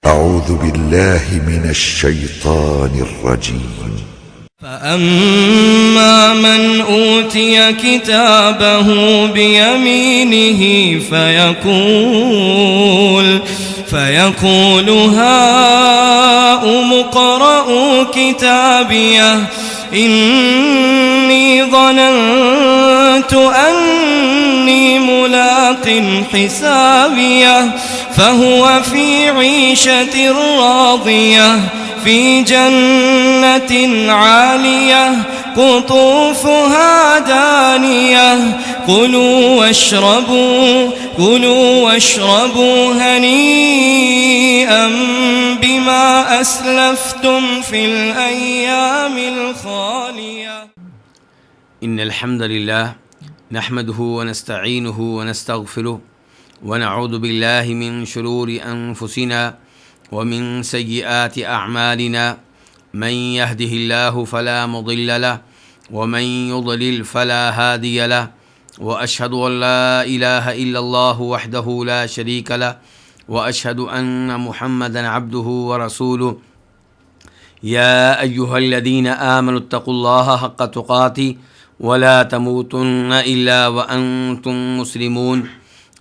أعوذ بالله من الشيطان الرجيم. فأما من أوتي كتابه بيمينه فيقول هاؤم اقرءوا كتابيه إني ظننت أني ملاق حسابيه فهو في عيشة راضية في جنة عالية قطوفها دانية كلوا واشربوا هنيئا بما أسلفتم في الأيام الخالية. إن الحمد لله نحمده ونستعينه ونستغفره ونعوذ بالله من شرور أنفسنا ومن سيئات أعمالنا من يهده الله فلا مضل له ومن يضلل فلا هادي له وأشهد أن لا إله إلا الله وحده لا شريك له وأشهد أن محمدا عبده ورسوله. يا أيها الذين آمنوا اتقوا الله حق تقاته ولا تموتن إلا وأنتم مسلمون.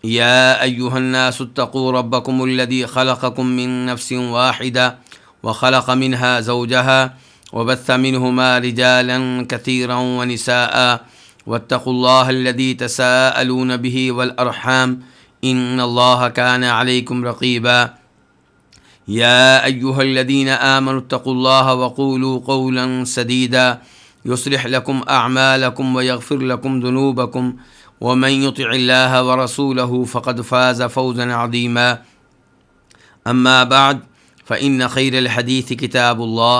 يا أيها الناس اتقوا ربكم الذي خلقكم من نفس واحدة وخلق منها زوجها وبث منهما رجالا كثيرا ونساء واتقوا الله الذي تساءلون به والأرحام إن الله كان عليكم رقيبا. يا أيها الذين آمنوا اتقوا الله وقولوا قولا سديدا يصلح لكم أعمالكم ويغفر لكم ذنوبكم ومن يطع الله ورسوله فقد فاز فوزا عظيما. أما بعد فإن خير الحديث كتاب الله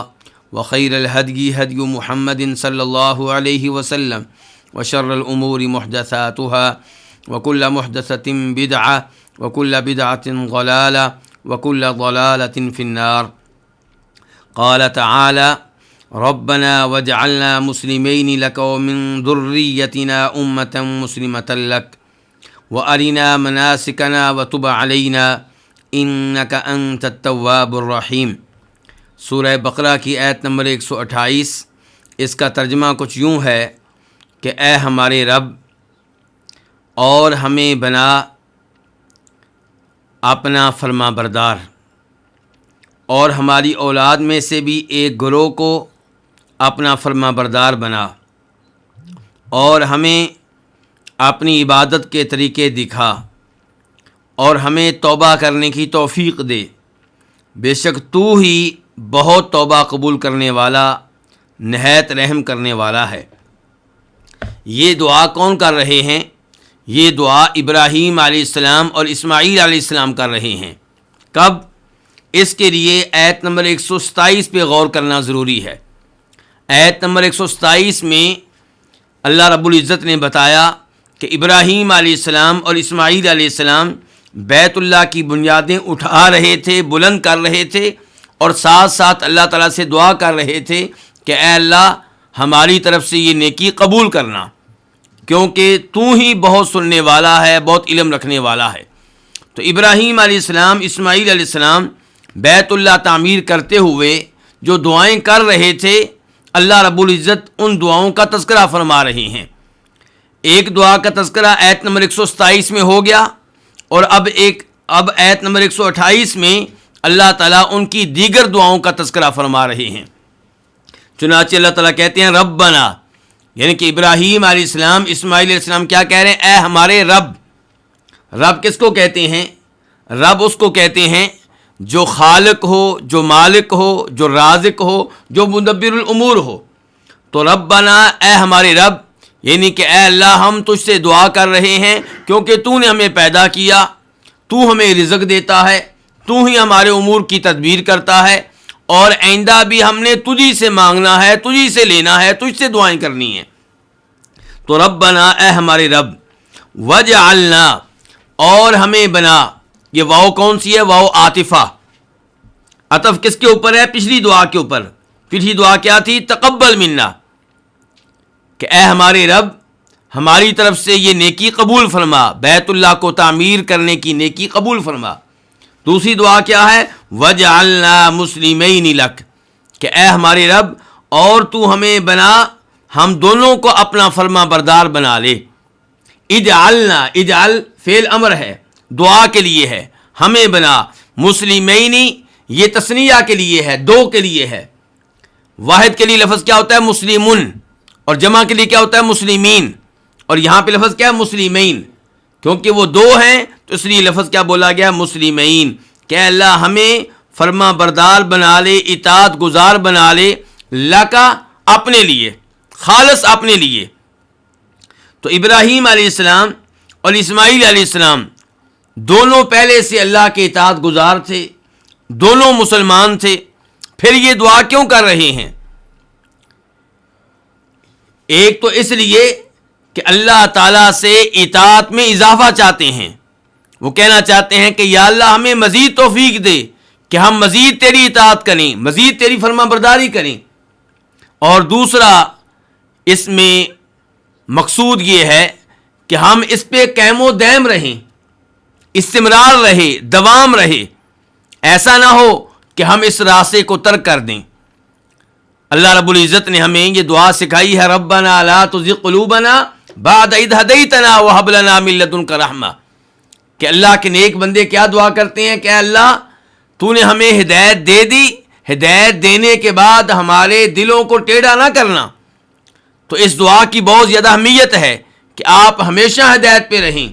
وخير الهدي هدي محمد صلى الله عليه وسلم وشر الأمور محدثاتها وكل محدثة بدعة وكل بدعة ضلالة وكل ضلالة في النار. قال تعالى ربنا واجعلنا مسلمين لك ومن ذريتنا أمة مسلمة لك وأرنا مناسكنا وتب علينا إنك أنت التواب الرحيم. سورہ بقرہ کی آیت نمبر 128. اس کا ترجمہ کچھ یوں ہے کہ اے ہمارے رب اور ہمیں بنا اپنا فرما بردار اور ہماری اولاد میں سے بھی ایک گروہ کو اپنا فرما بردار بنا اور ہمیں اپنی عبادت کے طریقے دکھا اور ہمیں توبہ کرنے کی توفیق دے. بے شک تو ہی بہت توبہ قبول کرنے والا نہایت رحم کرنے والا ہے. یہ دعا کون کر رہے ہیں؟ یہ دعا ابراہیم علیہ السلام اور اسماعیل علیہ السلام کر رہے ہیں. کب؟ اس کے لیے آیت نمبر 127 پہ غور کرنا ضروری ہے. آیت نمبر 127 میں اللہ رب العزت نے بتایا کہ ابراہیم علیہ السلام اور اسماعیل علیہ السلام بیت اللہ کی بنیادیں اٹھا رہے تھے، بلند کر رہے تھے اور ساتھ ساتھ اللہ تعالیٰ سے دعا کر رہے تھے کہ اے اللہ ہماری طرف سے یہ نیکی قبول کرنا، کیونکہ تو ہی بہت سننے والا ہے، بہت علم رکھنے والا ہے. تو ابراہیم علیہ السلام، اسماعیل علیہ السلام بیت اللہ تعمیر کرتے ہوئے جو دعائیں کر رہے تھے، اللہ رب العزت ان دعاؤں کا تذکرہ فرما رہے ہیں. ایک دعا کا تذکرہ آیت نمبر 127 میں ہو گیا اور اب آیت نمبر 128 میں اللہ تعالیٰ ان کی دیگر دعاؤں کا تذکرہ فرما رہے ہیں. چنانچہ اللہ تعالیٰ کہتے ہیں ربنا، یعنی کہ ابراہیم علیہ السلام، اسماعیل علیہ السلام کیا کہہ رہے ہیں؟ اے ہمارے رب. رب کس کو کہتے ہیں؟ رب اس کو کہتے ہیں جو خالق ہو، جو مالک ہو، جو رازق ہو، جو مدبر الامور ہو. تو ربنا، اے ہمارے رب، یعنی کہ اے اللہ ہم تجھ سے دعا کر رہے ہیں کیونکہ تو نے ہمیں پیدا کیا، تو ہمیں رزق دیتا ہے، تو ہی ہمارے امور کی تدبیر کرتا ہے اور آئندہ بھی ہم نے تجھی سے مانگنا ہے، تجھی سے لینا ہے، تجھ سے دعائیں کرنی ہیں. تو ربنا، اے ہمارے رب، وجعلنا، اور ہمیں بنا. یہ واو کون سی ہے؟ واو عاطفہ. عطف کس کے اوپر ہے؟ پچھلی دعا کے اوپر. پچھلی دعا کیا تھی؟ تقبل منا، کہ اے ہمارے رب ہماری طرف سے یہ نیکی قبول فرما، بیت اللہ کو تعمیر کرنے کی نیکی قبول فرما. دوسری دعا کیا ہے؟ وجعلنا مسلمین لک، کہ اے ہمارے رب اور تو ہمیں بنا، ہم دونوں کو اپنا فرما بردار بنا لے۔ اجعلنا، اجعل فعل امر ہے، دعا کے لیے ہے، ہمیں بنا، مسلمین یہ تثنیہ کے لیے ہے، دو کے لیے ہے۔ واحد کے لیے لفظ کیا ہوتا ہے؟ مسلمون، اور جمع کے لیے کیا ہوتا ہے؟ مسلمین، اور یہاں پہ لفظ کیا ہے؟ مسلمین، کیونکہ وہ دو ہیں تو اس لیے لفظ کیا بولا گیا؟ مسلمین، کہ اللہ ہمیں فرما بردار بنا لے، اطاعت گزار بنا لے، لکا اپنے لیے، خالص اپنے لیے۔ تو ابراہیم علیہ السلام اور اسماعیل علیہ السلام دونوں پہلے سے اللہ کے اطاعت گزار تھے، دونوں مسلمان تھے، پھر یہ دعا کیوں کر رہے ہیں؟ ایک تو اس لیے کہ اللہ تعالیٰ سے اطاعت میں اضافہ چاہتے ہیں، وہ کہنا چاہتے ہیں کہ یا اللہ ہمیں مزید توفیق دے کہ ہم مزید تیری اطاعت کریں، مزید تیری فرما برداری کریں۔ اور دوسرا اس میں مقصود یہ ہے کہ ہم اس پہ قائم و دائم رہیں، استمرار رہے، دوام رہے، ایسا نہ ہو کہ ہم اس راستے کو ترک کر دیں۔ اللہ رب العزت نے ہمیں یہ دعا سکھائی ہے، ربنا لا تزغ قلوبنا بعد اذ ہدیتنا وہب لنا من لدنک رحمہ، کہ اللہ کے نیک بندے کیا دعا کرتے ہیں کہ اے اللہ تو نے ہمیں ہدایت دے دی، ہدایت دینے کے بعد ہمارے دلوں کو ٹیڑھا نہ کرنا۔ تو اس دعا کی بہت زیادہ اہمیت ہے کہ آپ ہمیشہ ہدایت پہ رہیں،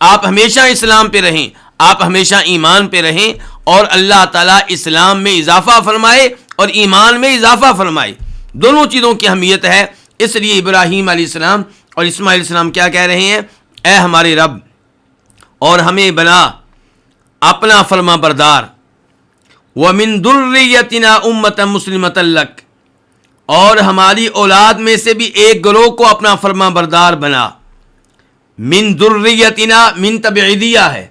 آپ ہمیشہ اسلام پہ رہیں، آپ ہمیشہ ایمان پہ رہیں، اور اللہ تعالیٰ اسلام میں اضافہ فرمائے اور ایمان میں اضافہ فرمائے، دونوں چیزوں کی اہمیت ہے۔ اس لیے ابراہیم علیہ السلام اور اسماعیل علیہ السلام کیا کہہ رہے ہیں؟ اے ہمارے رب اور ہمیں بنا اپنا فرما بردار، وَمِن ذُرِّيَّتِنَا أُمَّةً مُسْلِمَةً لَكَ، اور ہماری اولاد میں سے بھی ایک گروہ کو اپنا فرما بردار بنا۔ من ذریتنا، من تبعیدیہ ہے،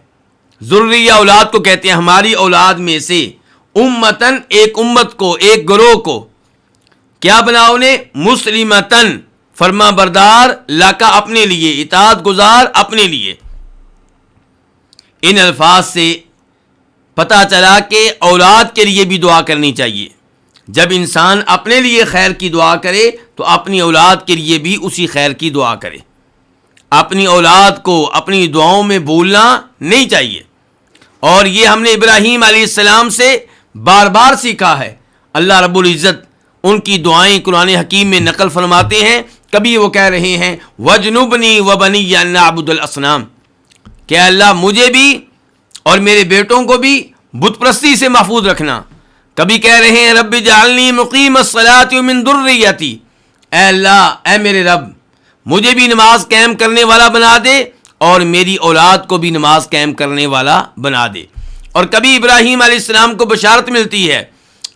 ذریہ اولاد کو کہتے ہیں، ہماری اولاد میں سے امتن ایک امت کو، ایک گروہ کو کیا بناؤ نے؟ مسلمتن فرما بردار، لکا اپنے لیے، اطاعت گزار اپنے لیے۔ ان الفاظ سے پتہ چلا کہ اولاد کے لیے بھی دعا کرنی چاہیے۔ جب انسان اپنے لیے خیر کی دعا کرے تو اپنی اولاد کے لیے بھی اسی خیر کی دعا کرے، اپنی اولاد کو اپنی دعاؤں میں بھولنا نہیں چاہیے۔ اور یہ ہم نے ابراہیم علیہ السلام سے بار بار سیکھا ہے۔ اللہ رب العزت ان کی دعائیں قرآن حکیم میں نقل فرماتے ہیں، کبھی وہ کہہ رہے ہیں وَجْنُبْنِي وَبَنِيَّ أَن نَعْبُدَ الْأَصْنَامَ، کہ اللہ مجھے بھی اور میرے بیٹوں کو بھی بت پرستی سے محفوظ رکھنا۔ کبھی کہہ رہے ہیں رب اجعلنی مقیم الصلاۃ ومن ذریتی، اے اللہ، اے میرے رب مجھے بھی نماز قائم کرنے والا بنا دے اور میری اولاد کو بھی نماز قائم کرنے والا بنا دے۔ اور کبھی ابراہیم علیہ السلام کو بشارت ملتی ہے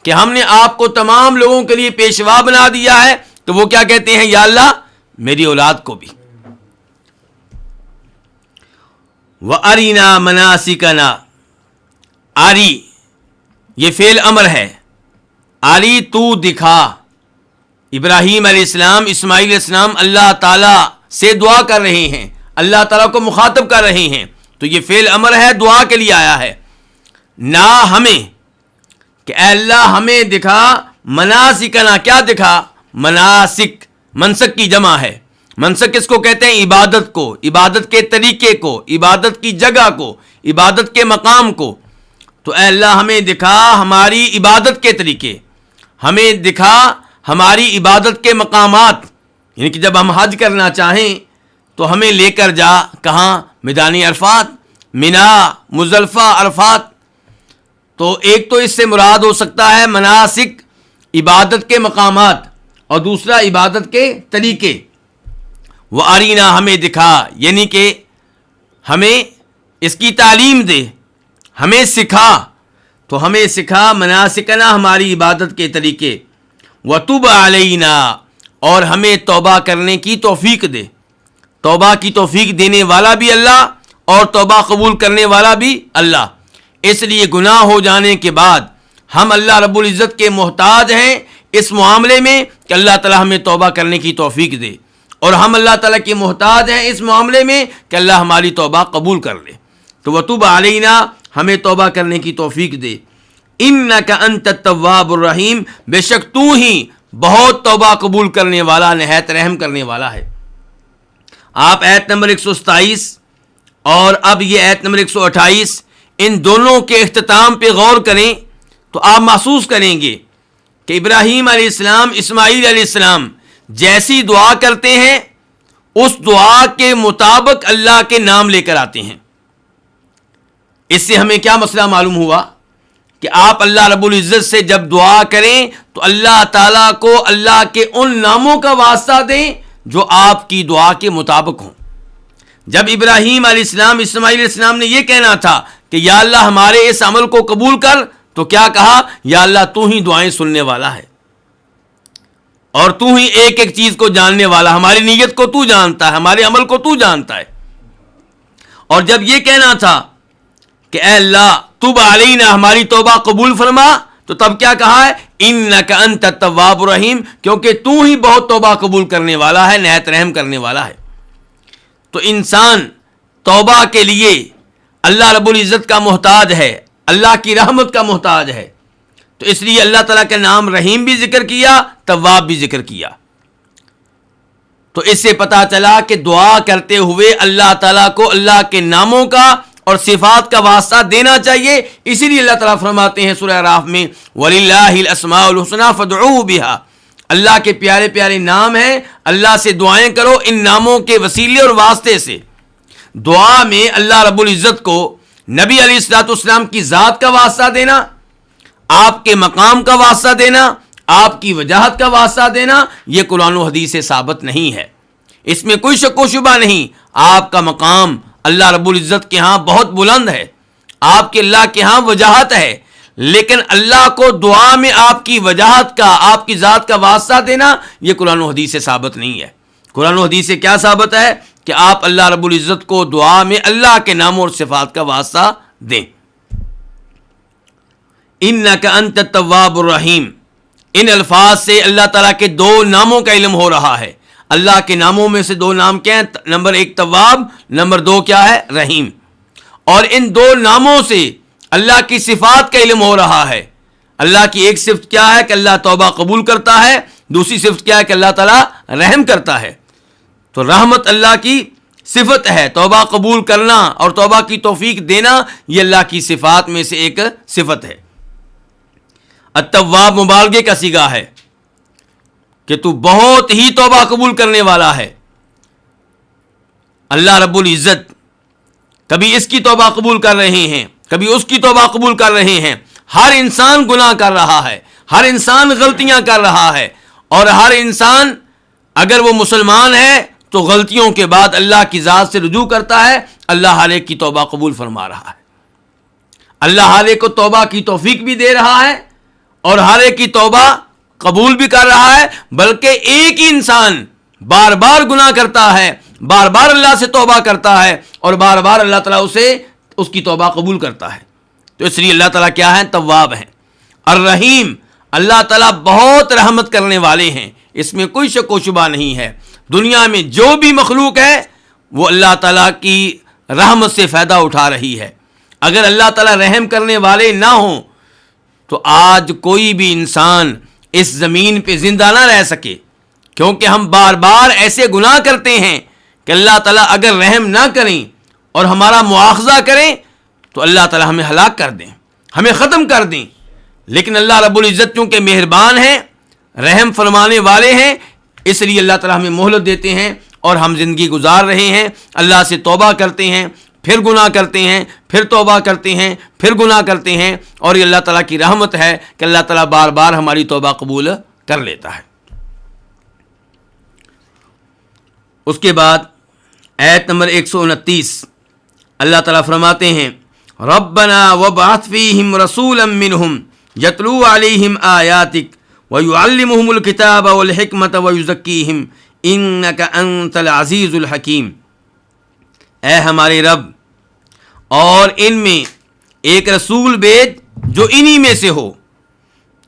کہ ہم نے آپ کو تمام لوگوں کے لیے پیشوا بنا دیا ہے، تو وہ کیا کہتے ہیں؟ یا اللہ میری اولاد کو بھی۔ وَأَرِنَا مَنَاسِكَنَا، آری یہ فعل امر ہے، آری تو دکھا۔ ابراہیم علیہ السلام، اسماعیل علیہ السلام اللہ تعالیٰ سے دعا کر رہے ہیں، اللہ تعالیٰ کو مخاطب کر رہے ہیں، تو یہ فعل امر ہے، دعا کے لیے آیا ہے۔ نہ ہمیں، کہ اے اللہ ہمیں دکھا، مناسکنا کیا دکھا؟ مناسک، منسک کی جمع ہے۔ منسک کس کو کہتے ہیں؟ عبادت کو، عبادت کے طریقے کو، عبادت کی جگہ کو، عبادت کے مقام کو۔ تو اے اللہ ہمیں دکھا ہماری عبادت کے طریقے، ہمیں دکھا ہماری عبادت کے مقامات، یعنی کہ جب ہم حج کرنا چاہیں تو ہمیں لے کر جا کہاں؟ میدان عرفات، منا، مزدلفہ، عرفات۔ تو ایک تو اس سے مراد ہو سکتا ہے مناسک، عبادت کے مقامات، اور دوسرا عبادت کے طریقے۔ وہ آرینا ہمیں دکھا، یعنی کہ ہمیں اس کی تعلیم دے، ہمیں سکھا، تو ہمیں سکھا مناسکنا ہماری عبادت کے طریقے، وتب علینا اور ہمیں توبہ کرنے کی توفیق دے۔ توبہ کی توفیق دینے والا بھی اللہ اور توبہ قبول کرنے والا بھی اللہ۔ اس لیے گناہ ہو جانے کے بعد ہم اللہ رب العزت کے محتاج ہیں اس معاملے میں کہ اللہ تعالیٰ ہمیں توبہ کرنے کی توفیق دے، اور ہم اللہ تعالیٰ کے محتاج ہیں اس معاملے میں کہ اللہ ہماری توبہ قبول کر لے۔ تو وتب علینا ہمیں توبہ کرنے کی توفیق دے، انک انت التواب الرحیم، بے شک تو ہی بہت توبہ قبول کرنے والا، نہایت رحم کرنے والا ہے۔ آپ آیت نمبر 127 اور اب یہ آیت نمبر 128 ان دونوں کے اختتام پہ غور کریں تو آپ محسوس کریں گے کہ ابراہیم علیہ السلام، اسماعیل علیہ السلام جیسی دعا کرتے ہیں اس دعا کے مطابق اللہ کے نام لے کر آتے ہیں۔ اس سے ہمیں کیا مسئلہ معلوم ہوا کہ آپ اللہ رب العزت سے جب دعا کریں تو اللہ تعالیٰ کو اللہ کے ان ناموں کا واسطہ دیں جو آپ کی دعا کے مطابق ہوں۔ جب ابراہیم علیہ السلام، اسماعیل علیہ السلام نے یہ کہنا تھا کہ یا اللہ ہمارے اس عمل کو قبول کر، تو کیا کہا؟ یا اللہ تو ہی دعائیں سننے والا ہے اور تو ہی ایک ایک چیز کو جاننے والا، ہماری نیت کو تو جانتا ہے، ہمارے عمل کو تو جانتا ہے۔ اور جب یہ کہنا تھا کہ اے اللہ تب علینا، ہماری توبہ قبول فرما، تو تب کیا کہا ہے؟ انک انت التواب الرحیم، کیونکہ تو ہی بہت توبہ قبول کرنے والا ہے، نہایت رحم کرنے والا ہے۔ تو انسان توبہ کے لیے اللہ رب العزت کا محتاج ہے، اللہ کی رحمت کا محتاج ہے، تو اس لیے اللہ تعالیٰ کا نام رحیم بھی ذکر کیا، تواب بھی ذکر کیا۔ تو اس سے پتہ چلا کہ دعا کرتے ہوئے اللہ تعالیٰ کو اللہ کے ناموں کا اور صفات کا واسطہ دینا چاہیے۔ اسی لیے اللہ تعالیٰ فرماتے ہیں سورہ اعراف میں وَلِلَّهِ الْأَسْمَاءُ الْحُسْنَىٰ فَادْعُوهُ بِهَا، اللہ کے پیارے پیارے نام ہیں، اللہ سے دعائیں کرو ان ناموں کے وسیلے اور واسطے سے۔ دعا میں اللہ رب العزت کو نبی علیہ الصلوۃ والسلام کی ذات کا واسطہ دینا، آپ کے مقام کا واسطہ دینا، آپ کی وجاہت کا واسطہ دینا، یہ قرآن و حدیث سے ثابت نہیں ہے، اس میں کوئی شک و شبہ نہیں۔ آپ کا مقام اللہ رب العزت کے ہاں بہت بلند ہے، آپ کے اللہ کے ہاں وجاہت ہے، لیکن اللہ کو دعا میں آپ کی وجاہت کا، آپ کی ذات کا واسطہ دینا، یہ قرآن و حدیث سے ثابت نہیں ہے۔ قرآن و حدیث سے کیا ثابت ہے؟ کہ آپ اللہ رب العزت کو دعا میں اللہ کے ناموں اور صفات کا واسطہ دیں۔ انک انت التواب الرحیم، ان الفاظ سے اللہ تعالیٰ کے دو ناموں کا علم ہو رہا ہے۔ اللہ کے ناموں میں سے دو نام کیا ہیں؟ نمبر 1 تواب، نمبر 2 کیا ہے؟ رحیم۔ اور ان دو ناموں سے اللہ کی صفات کا علم ہو رہا ہے۔ اللہ کی ایک صفت کیا ہے کہ اللہ توبہ قبول کرتا ہے، دوسری صفت کیا ہے کہ اللہ تعالیٰ رحم کرتا ہے۔ تو رحمت اللہ کی صفت ہے، توبہ قبول کرنا اور توبہ کی توفیق دینا یہ اللہ کی صفات میں سے ایک صفت ہے۔ التواب مبالغے کا صیغہ ہے کہ تو بہت ہی توبہ قبول کرنے والا ہے۔ اللہ رب العزت کبھی اس کی توبہ قبول کر رہے ہیں، کبھی اس کی توبہ قبول کر رہے ہیں۔ ہر انسان گناہ کر رہا ہے، ہر انسان غلطیاں کر رہا ہے، اور ہر انسان اگر وہ مسلمان ہے تو غلطیوں کے بعد اللہ کی ذات سے رجوع کرتا ہے، اللہ ہر ایک کی توبہ قبول فرما رہا ہے۔ اللہ ہر ایک کو توبہ کی توفیق بھی دے رہا ہے اور ہر ایک کی توبہ قبول بھی کر رہا ہے، بلکہ ایک ہی انسان بار بار گناہ کرتا ہے، بار بار اللہ سے توبہ کرتا ہے اور بار بار اللہ تعالیٰ اسے اس کی توبہ قبول کرتا ہے۔ تو اس لیے اللہ تعالیٰ کیا ہے؟ تواب ہیں۔ الرحیم، اللہ تعالیٰ بہت رحمت کرنے والے ہیں، اس میں کوئی شک و شبہ نہیں ہے۔ دنیا میں جو بھی مخلوق ہے وہ اللہ تعالیٰ کی رحمت سے فائدہ اٹھا رہی ہے۔ اگر اللہ تعالیٰ رحم کرنے والے نہ ہوں تو آج کوئی بھی انسان اس زمین پہ زندہ نہ رہ سکے، کیونکہ ہم بار بار ایسے گناہ کرتے ہیں کہ اللہ تعالیٰ اگر رحم نہ کریں اور ہمارا مواخذہ کریں تو اللہ تعالیٰ ہمیں ہلاک کر دیں، ہمیں ختم کر دیں۔ لیکن اللہ رب العزت چونکہ مہربان ہیں، رحم فرمانے والے ہیں، اس لیے اللہ تعالیٰ ہمیں مہلت دیتے ہیں اور ہم زندگی گزار رہے ہیں، اللہ سے توبہ کرتے ہیں، پھر گناہ کرتے ہیں، پھر توبہ کرتے ہیں، پھر گناہ کرتے ہیں، اور یہ اللہ تعالیٰ کی رحمت ہے کہ اللہ تعالیٰ بار بار ہماری توبہ قبول کر لیتا ہے۔ اس کے بعد آیت نمبر 129 اللہ تعالیٰ فرماتے ہیں ربنا وابعث فیہم رسولا منہم یتلو علیہم آیاتک ویعلمہم الکتاب والحکمت ویزکیہم انک انت العزیز الحکیم۔ اے ہمارے رب، اور ان میں ایک رسول بھیج جو انہی میں سے ہو،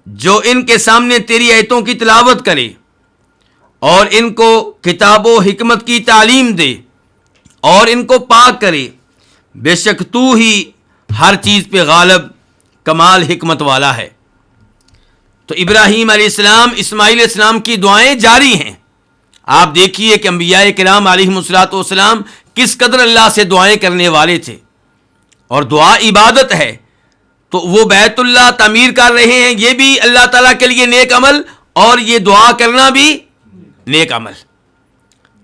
جو ان کے سامنے تیری آیتوں کی تلاوت کرے اور ان کو کتاب و حکمت کی تعلیم دے اور ان کو پاک کرے۔ بے شک تو ہی ہر چیز پہ غالب، کمال حکمت والا ہے۔ تو ابراہیم علیہ السلام، اسماعیل علیہ السلام کی دعائیں جاری ہیں۔ آپ دیکھیے کہ انبیاء کرام علیہم الصلوۃ کس قدر اللہ سے دعائیں کرنے والے تھے، اور دعا عبادت ہے، تو وہ بیت اللہ تعمیر کر رہے ہیں، یہ بھی اللہ تعالیٰ کے لیے نیک عمل، اور یہ دعا کرنا بھی نیک عمل۔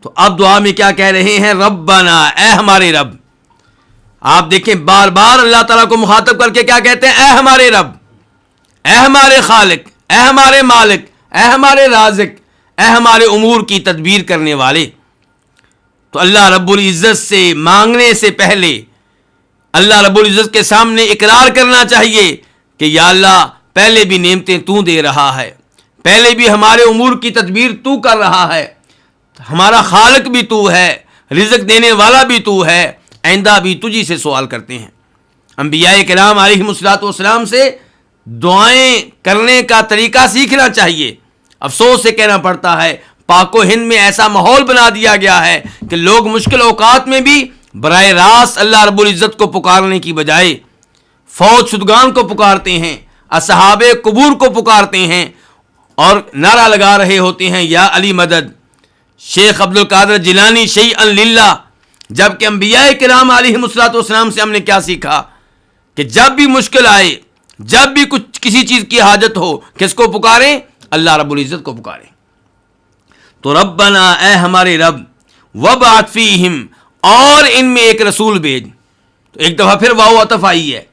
تو اب دعا میں کیا کہہ رہے ہیں؟ ربنا، اے ہمارے رب۔ آپ دیکھیں بار بار اللہ تعالیٰ کو مخاطب کر کے کیا کہتے ہیں؟ اے ہمارے رب، اے ہمارے خالق، اے ہمارے مالک، اے ہمارے رازق، اے ہمارے امور کی تدبیر کرنے والے۔ تو اللہ رب العزت سے مانگنے سے پہلے اللہ رب العزت کے سامنے اقرار کرنا چاہیے کہ یا اللہ پہلے بھی نعمتیں تو دے رہا ہے، پہلے بھی ہمارے امور کی تدبیر تو کر رہا ہے، ہمارا خالق بھی تو ہے، رزق دینے والا بھی تو ہے، آئندہ بھی تجھی سے سوال کرتے ہیں۔ انبیاء کرام علیہم الصلوۃ سے دعائیں کرنے کا طریقہ سیکھنا چاہیے۔ افسوس سے کہنا پڑتا ہے پاک و ہند میں ایسا ماحول بنا دیا گیا ہے کہ لوگ مشکل اوقات میں بھی براہ راست اللہ رب العزت کو پکارنے کی بجائے فوت شدگان کو پکارتے ہیں، اصحاب قبور کو پکارتے ہیں، اور نعرہ لگا رہے ہوتے ہیں یا علی مدد، شیخ عبد القادر جیلانی شیئا للہ۔ جبکہ انبیاء کرام علیہم الصلوۃ سے ہم نے کیا سیکھا کہ جب بھی مشکل آئے، جب بھی کسی چیز کی حاجت ہو، کس کو پکاریں؟ اللہ رب العزت کو پکاریں۔ تو ربنا، اے ہمارے رب، وابعث فیہم، اور ان میں ایک رسول بھیج۔ تو ایک دفعہ پھر واو عطف آئی ہے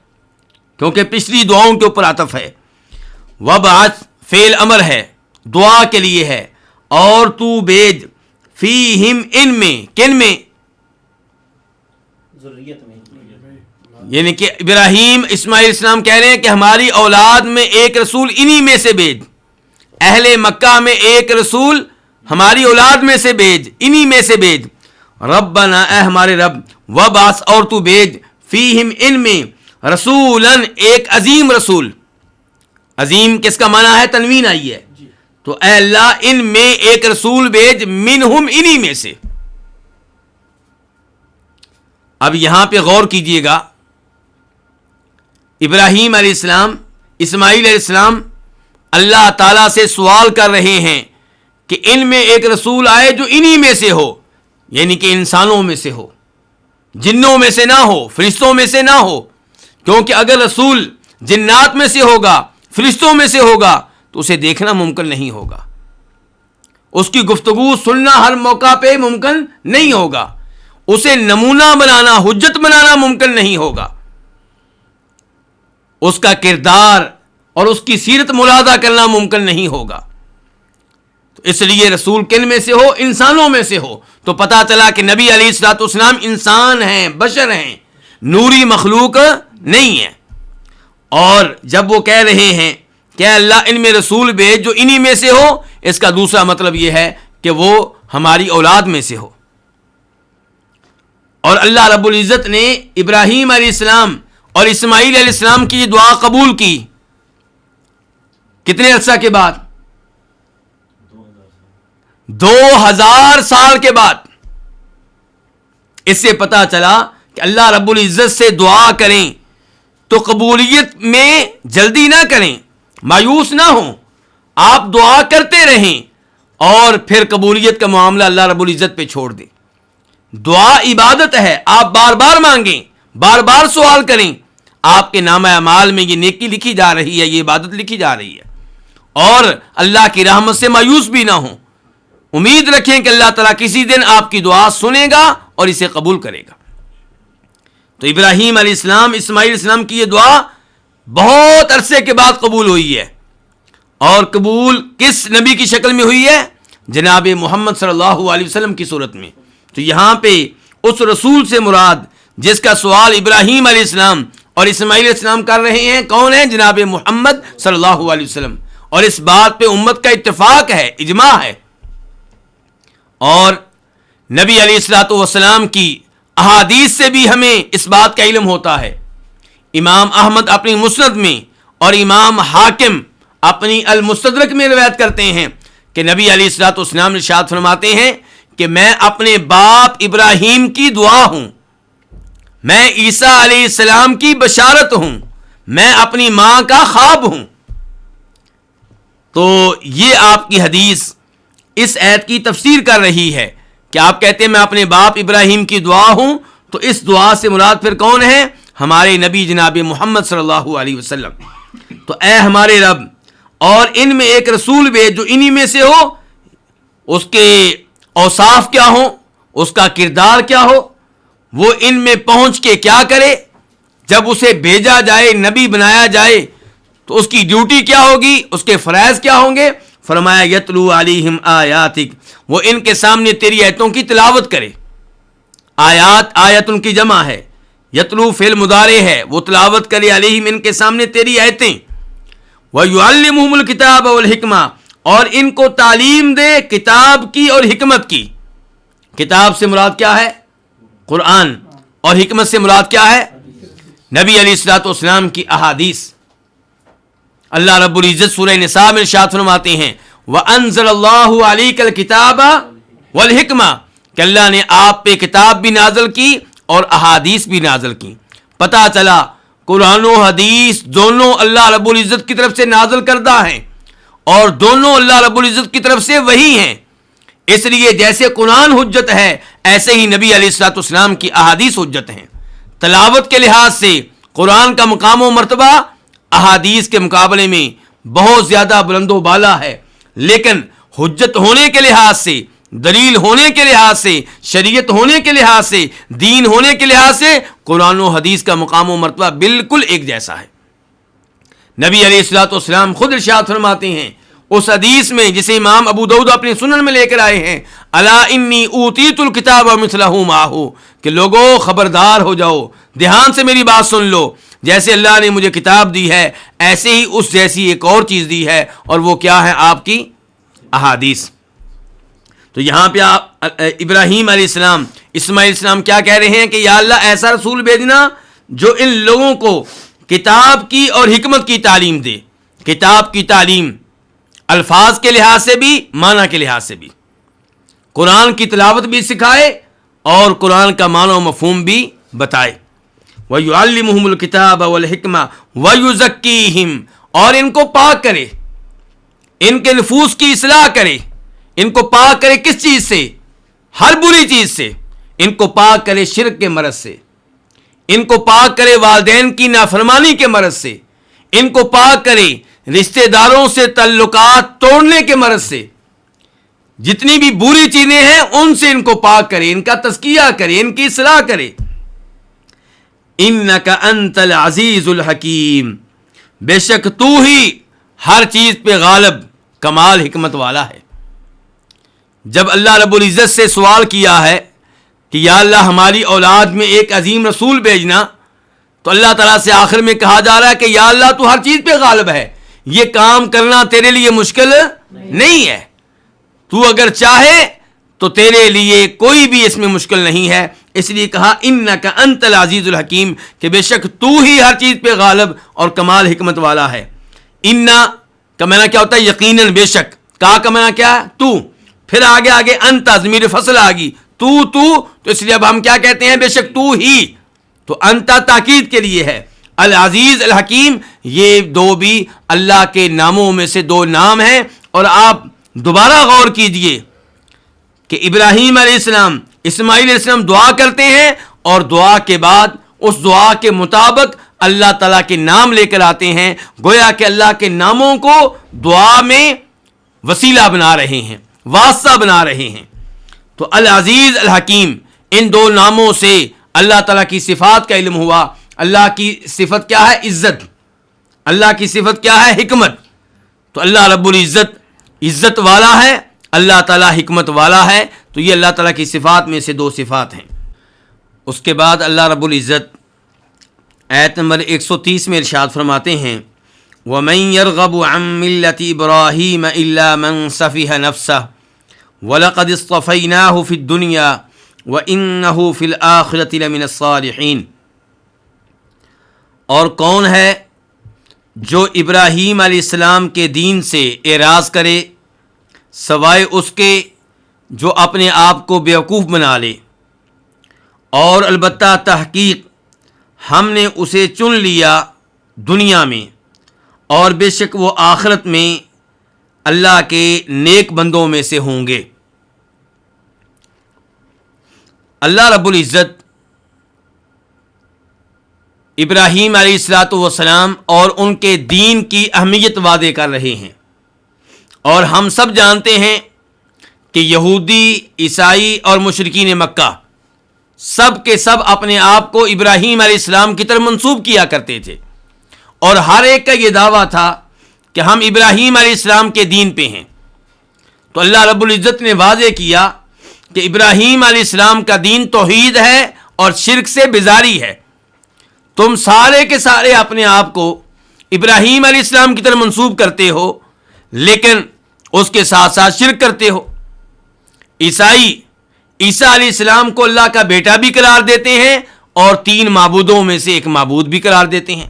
کیونکہ پچھلی دعاؤں کے اوپر عطف ہے۔ وابعث فعل امر ہے، دعا کے لیے ہے، اور تو بھیج، فیہم، ان میں، کن میں؟ یعنی کہ ابراہیم اسماعیل السلام کہہ رہے ہیں کہ ہماری اولاد میں ایک رسول انہی میں سے بھیج، اہل مکہ میں ایک رسول ہماری اولاد میں سے بھیج، انہی میں سے بھیج۔ ربنا، اے ہمارے رب، وبعث، اور تو بھیج، فیہم، ان میں، رسولاً، ایک عظیم رسول۔ عظیم کس کا معنی ہے؟ تنوین آئی ہے، تو اے اللہ ان میں ایک رسول بھیج، منہم، انہی میں سے۔ اب یہاں پہ غور کیجئے گا، ابراہیم علیہ السلام، اسماعیل علیہ السلام اللہ تعالیٰ سے سوال کر رہے ہیں کہ ان میں ایک رسول آئے جو انہی میں سے ہو، یعنی کہ انسانوں میں سے ہو، جنوں میں سے نہ ہو، فرشتوں میں سے نہ ہو، کیونکہ اگر رسول جنات میں سے ہوگا، فرشتوں میں سے ہوگا تو اسے دیکھنا ممکن نہیں ہوگا، اس کی گفتگو سننا ہر موقع پہ ممکن نہیں ہوگا، اسے نمونہ بنانا، حجت بنانا ممکن نہیں ہوگا، اس کا کردار اور اس کی سیرت ملاحظہ کرنا ممکن نہیں ہوگا۔ تو اس لیے رسول کن میں سے ہو؟ انسانوں میں سے ہو۔ تو پتہ چلا کہ نبی علیہ الصلوۃ والسلام انسان ہیں، بشر ہیں، نوری مخلوق نہیں ہیں۔ اور جب وہ کہہ رہے ہیں کہ اللہ ان میں رسول بھیج جو انہی میں سے ہو، اس کا دوسرا مطلب یہ ہے کہ وہ ہماری اولاد میں سے ہو۔ اور اللہ رب العزت نے ابراہیم علیہ السلام اور اسماعیل علیہ السلام کی یہ دعا قبول کی کتنے عرصہ کے بعد؟ 2000 سال کے بعد۔ اس سے پتا چلا کہ اللہ رب العزت سے دعا کریں تو قبولیت میں جلدی نہ کریں، مایوس نہ ہوں، آپ دعا کرتے رہیں اور پھر قبولیت کا معاملہ اللہ رب العزت پہ چھوڑ دیں۔ دعا عبادت ہے، آپ بار بار مانگیں، بار بار سوال کریں، آپ کے نامہ اعمال میں یہ نیکی لکھی جا رہی ہے، یہ عبادت لکھی جا رہی ہے، اور اللہ کی رحمت سے مایوس بھی نہ ہوں، امید رکھیں کہ اللہ تعالیٰ کسی دن آپ کی دعا سنے گا اور اسے قبول کرے گا۔ تو ابراہیم علیہ السلام، اسماعیل علیہ السلام کی یہ دعا بہت عرصے کے بعد قبول ہوئی ہے، اور قبول کس نبی کی شکل میں ہوئی ہے؟ جناب محمد صلی اللہ علیہ وسلم کی صورت میں۔ تو یہاں پہ اس رسول سے مراد جس کا سوال ابراہیم علیہ السلام اور اسماعیل علیہ السلام کر رہے ہیں کون ہے؟ جناب محمد صلی اللہ علیہ وسلم۔ اور اس بات پہ امت کا اتفاق ہے، اجماع ہے، اور نبی علیہ الصلوۃ والسلام کی احادیث سے بھی ہمیں اس بات کا علم ہوتا ہے۔ امام احمد اپنی مسند میں اور امام حاکم اپنی المستدرک میں روایت کرتے ہیں کہ نبی علیہ الصلوۃ والسلام ارشاد فرماتے ہیں کہ میں اپنے باپ ابراہیم کی دعا ہوں، میں عیسیٰ علیہ السلام کی بشارت ہوں، میں اپنی ماں کا خواب ہوں. تو یہ آپ کی حدیث اس آیت کی تفسیر کر رہی ہے کہ آپ کہتے ہیں میں اپنے باپ ابراہیم کی دعا ہوں، تو اس دعا سے مراد پھر کون ہے؟ ہمارے نبی جناب محمد صلی اللہ علیہ وسلم. تو اے ہمارے رب، اور ان میں ایک رسول بھیج جو انہی میں سے ہو، اس کے اوصاف کیا ہوں، اس کا کردار کیا ہو، وہ ان میں پہنچ کے کیا کرے، جب اسے بھیجا جائے، نبی بنایا جائے تو اس کی ڈیوٹی کیا ہوگی، اس کے فرائض کیا ہوں گے. فرمایا یتلو علیہم آیاتک، وہ ان کے سامنے تیری آیتوں کی تلاوت کرے. آیات، آیت ان کی جمع ہے، یتلو فعل مضارع ہے، وہ تلاوت کرے علیہم ان کے سامنے تیری آیتیں. وَيُعَلِّمُهُمُ الْكِتَابَ وَالْحِكْمَةَ، اور ان کو تعلیم دے کتاب کی اور حکمت کی. کتاب سے مراد کیا ہے؟ قرآن. اور حکمت سے مراد کیا ہے؟ نبی علیہ الصلوۃ والسلام کی احادیث. اللہ رب العزت سورہ نساء میں ارشاد فرماتے ہیں وَأَنزَلَ اللَّهُ عَلَيْكَ الْكِتَابَ وَالْحِكْمَةَ، کہ اللہ نے آپ پہ کتاب بھی نازل کی اور احادیث بھی نازل کی. پتہ چلا قرآن و حدیث دونوں اللہ رب العزت کی طرف سے نازل کردہ ہیں، اور دونوں اللہ رب العزت کی طرف سے وہی ہیں. اس لیے جیسے قرآن حجت ہے، ایسے ہی نبی علیہ الصلوۃ والسلام کی احادیث حجت ہیں. تلاوت کے لحاظ سے قرآن کا مقام و مرتبہ احادیث کے مقابلے میں بہت زیادہ بلند و بالا ہے، لیکن حجت ہونے کے لحاظ سے، دلیل ہونے کے لحاظ سے، شریعت ہونے کے لحاظ سے، دین ہونے کے لحاظ سے قرآن و حدیث کا مقام و مرتبہ بالکل ایک جیسا ہے. نبی علیہ الصلوۃ والسلام خود ارشاد فرماتے ہیں اس حدیث میں جسے امام ابو داؤد اپنے سنن میں لے کر آئے ہیں، الا انی اوتیت الکتاب ومثلہ معہ، کہ لوگوں خبردار ہو جاؤ، دھیان سے میری بات سن لو، جیسے اللہ نے مجھے کتاب دی ہے ایسے ہی اس جیسی ایک اور چیز دی ہے، اور وہ کیا ہے؟ آپ کی احادیث. تو یہاں پہ آپ ابراہیم علیہ السلام، اسماعیل علیہ السلام کیا کہہ رہے ہیں کہ یا اللہ ایسا رسول بھیجنا جو ان لوگوں کو کتاب کی اور حکمت کی تعلیم دے. کتاب کی تعلیم الفاظ کے لحاظ سے بھی، معنی کے لحاظ سے بھی، قرآن کی تلاوت بھی سکھائے اور قرآن کا معنی و مفہوم بھی بتائے. وَيُعَلِّمُهُمُ الْكِتَابَ وَالْحِكْمَةَ وَيُزَكِّيهِمْ، اور ان کو پاک کرے، ان کے نفوس کی اصلاح کرے. ان کو پاک کرے کس چیز سے؟ ہر بری چیز سے. ان کو پاک کرے شرک کے مرض سے، ان کو پاک کرے والدین کی نافرمانی کے مرض سے، ان کو پاک کرے رشتہ داروں سے تعلقات توڑنے کے مرض سے. جتنی بھی بری چیزیں ہیں ان سے ان کو پاک کرے، ان کا تزکیہ کرے، ان کی اصلاح کرے. انک انت العزیز الحکیم، بے شک تو ہی ہر چیز پہ غالب، کمال حکمت والا ہے. جب اللہ رب العزت سے سوال کیا ہے کہ یا اللہ ہماری اولاد میں ایک عظیم رسول بھیجنا، تو اللہ تعالیٰ سے آخر میں کہا جا رہا ہے کہ یا اللہ تو ہر چیز پہ غالب ہے، یہ کام کرنا تیرے لیے مشکل نہیں ہے، تو اگر چاہے تو تیرے لیے کوئی بھی اس میں مشکل نہیں ہے. اس لیے کہا انک انت العزیز الحکیم، کہ بے شک تو ہی ہر چیز پہ غالب اور کمال حکمت والا ہے. انا کا معنی کیا ہوتا ہے؟ یقیناً، بے شک. کا معنی کیا ہے؟ تو. پھر آگے انت ضمیر فصل آگی، تو اس لیے اب ہم کیا کہتے ہیں؟ بے شک تو ہی. تو انت تاکید کے لیے ہے. العزیز الحکیم، یہ دو بھی اللہ کے ناموں میں سے دو نام ہیں. اور آپ دوبارہ غور کیجئے کہ ابراہیم علیہ السلام، اسماعیل علیہ السلام دعا کرتے ہیں، اور دعا کے بعد اس دعا کے مطابق اللہ تعالیٰ کے نام لے کر آتے ہیں، گویا کہ اللہ کے ناموں کو دعا میں وسیلہ بنا رہے ہیں، واسطہ بنا رہے ہیں. تو العزیز الحکیم، ان دو ناموں سے اللہ تعالیٰ کی صفات کا علم ہوا. اللہ کی صفت کیا ہے؟ عزت. اللہ کی صفت کیا ہے؟ حکمت. تو اللہ رب العزت عزت والا ہے، اللہ تعالیٰ حکمت والا ہے. تو یہ اللہ تعالیٰ کی صفات میں سے دو صفات ہیں. اس کے بعد اللہ رب العزت آیت نمبر 130 میں ارشاد فرماتے ہیں وَمَن يَرْغَبُ عَن مِّلَّةِ إِبْرَاهِيمَ إِلَّا مَن سَفِهَ نَفْسَهُ وَلَقَدِ اصْطَفَيْنَاهُ فِي الدُّنْيَا وَإِنَّهُ فِي الْآخِرَةِ لَمِنَ الصَّالِحِينَ. اور کون ہے جو ابراہیم علیہ السلام کے دین سے اعراض کرے سوائے اس کے جو اپنے آپ کو بیوقوف بنا لے، اور البتہ تحقیق ہم نے اسے چن لیا دنیا میں، اور بے شک وہ آخرت میں اللہ کے نیک بندوں میں سے ہوں گے۔ اللہ رب العزت ابراہیم علیہ الصلاۃ والسلام اور ان کے دین کی اہمیت واضح کر رہے ہیں، اور ہم سب جانتے ہیں کہ یہودی، عیسائی اور مشرکین مکہ سب کے سب اپنے آپ کو ابراہیم علیہ السلام کی طرف منسوب کیا کرتے تھے، اور ہر ایک کا یہ دعویٰ تھا کہ ہم ابراہیم علیہ السلام کے دین پہ ہیں۔ تو اللہ رب العزت نے واضح کیا کہ ابراہیم علیہ السلام کا دین توحید ہے اور شرک سے بیزاری ہے۔ تم سارے کے سارے اپنے آپ کو ابراہیم علیہ السلام کی طرف منسوب کرتے ہو، لیکن اس کے ساتھ ساتھ شرک کرتے ہو۔ عیسائی عیسیٰ علیہ السلام کو اللہ کا بیٹا بھی قرار دیتے ہیں اور 3 معبودوں میں سے ایک معبود بھی قرار دیتے ہیں۔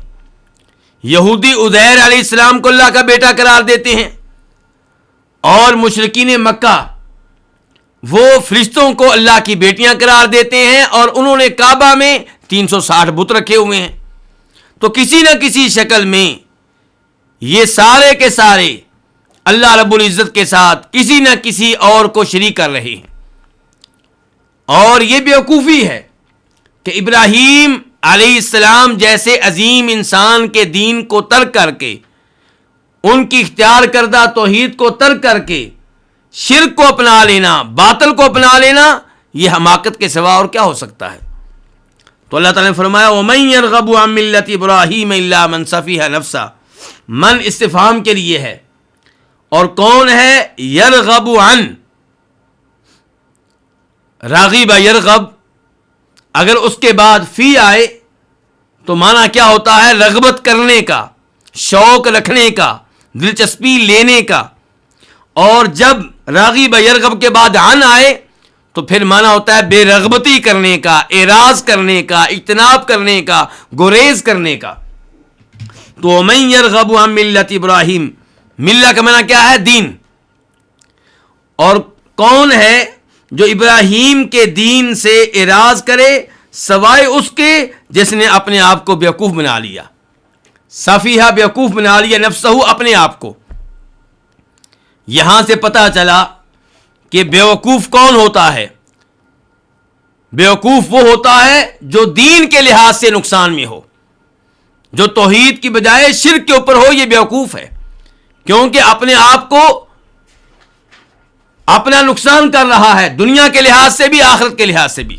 یہودی عزیر علیہ السلام کو اللہ کا بیٹا قرار دیتے ہیں، اور مشرکین مکہ وہ فرشتوں کو اللہ کی بیٹیاں قرار دیتے ہیں، اور انہوں نے کعبہ میں 360 بت رکھے ہوئے ہیں۔ تو کسی نہ کسی شکل میں یہ سارے کے سارے اللہ رب العزت کے ساتھ کسی نہ کسی اور کو شریک کر رہے ہیں، اور یہ بیوقوفی ہے کہ ابراہیم علیہ السلام جیسے عظیم انسان کے دین کو ترک کر کے، ان کی اختیار کردہ توحید کو ترک کر کے شرک کو اپنا لینا، باطل کو اپنا لینا، یہ حماقت کے سوا اور کیا ہو سکتا ہے۔ تو اللہ تعالیٰ نے فرمایا وَمَن يَرْغَبُ عَن مِّلَّةِ إِبْرَاهِيمَ إِلَّا مَن سَفِهَ نَفْسَهُ، من استفہام کے لیے ہے، اور کون ہے یرغب عن، راغب یرغب، اگر اس کے بعد فی آئے تو معنی کیا ہوتا ہے؟ رغبت کرنے کا، شوق رکھنے کا، دلچسپی لینے کا، اور جب راغب یرغب کے بعد عن آئے تو پھر معنی ہوتا ہے بے رغبتی کرنے کا، اعراض کرنے کا، اجتناب کرنے کا، گریز کرنے کا۔ تو من یرغب عن ملت ابراہیم، ملہ کا معنی کیا ہے؟ دین، اور کون ہے جو ابراہیم کے دین سے اعراض کرے سوائے اس کے جس نے اپنے آپ کو بیوقوف بنا لیا، سفیہ بیوقوف بنا لیا نفسہ، اپنے آپ کو۔ یہاں سے پتہ چلا کہ بیوقوف کون ہوتا ہے؟ بیوقوف وہ ہوتا ہے جو دین کے لحاظ سے نقصان میں ہو، جو توحید کی بجائے شرک کے اوپر ہو، یہ بیوقوف ہے، کیونکہ اپنے آپ کو اپنا نقصان کر رہا ہے، دنیا کے لحاظ سے بھی، آخرت کے لحاظ سے بھی۔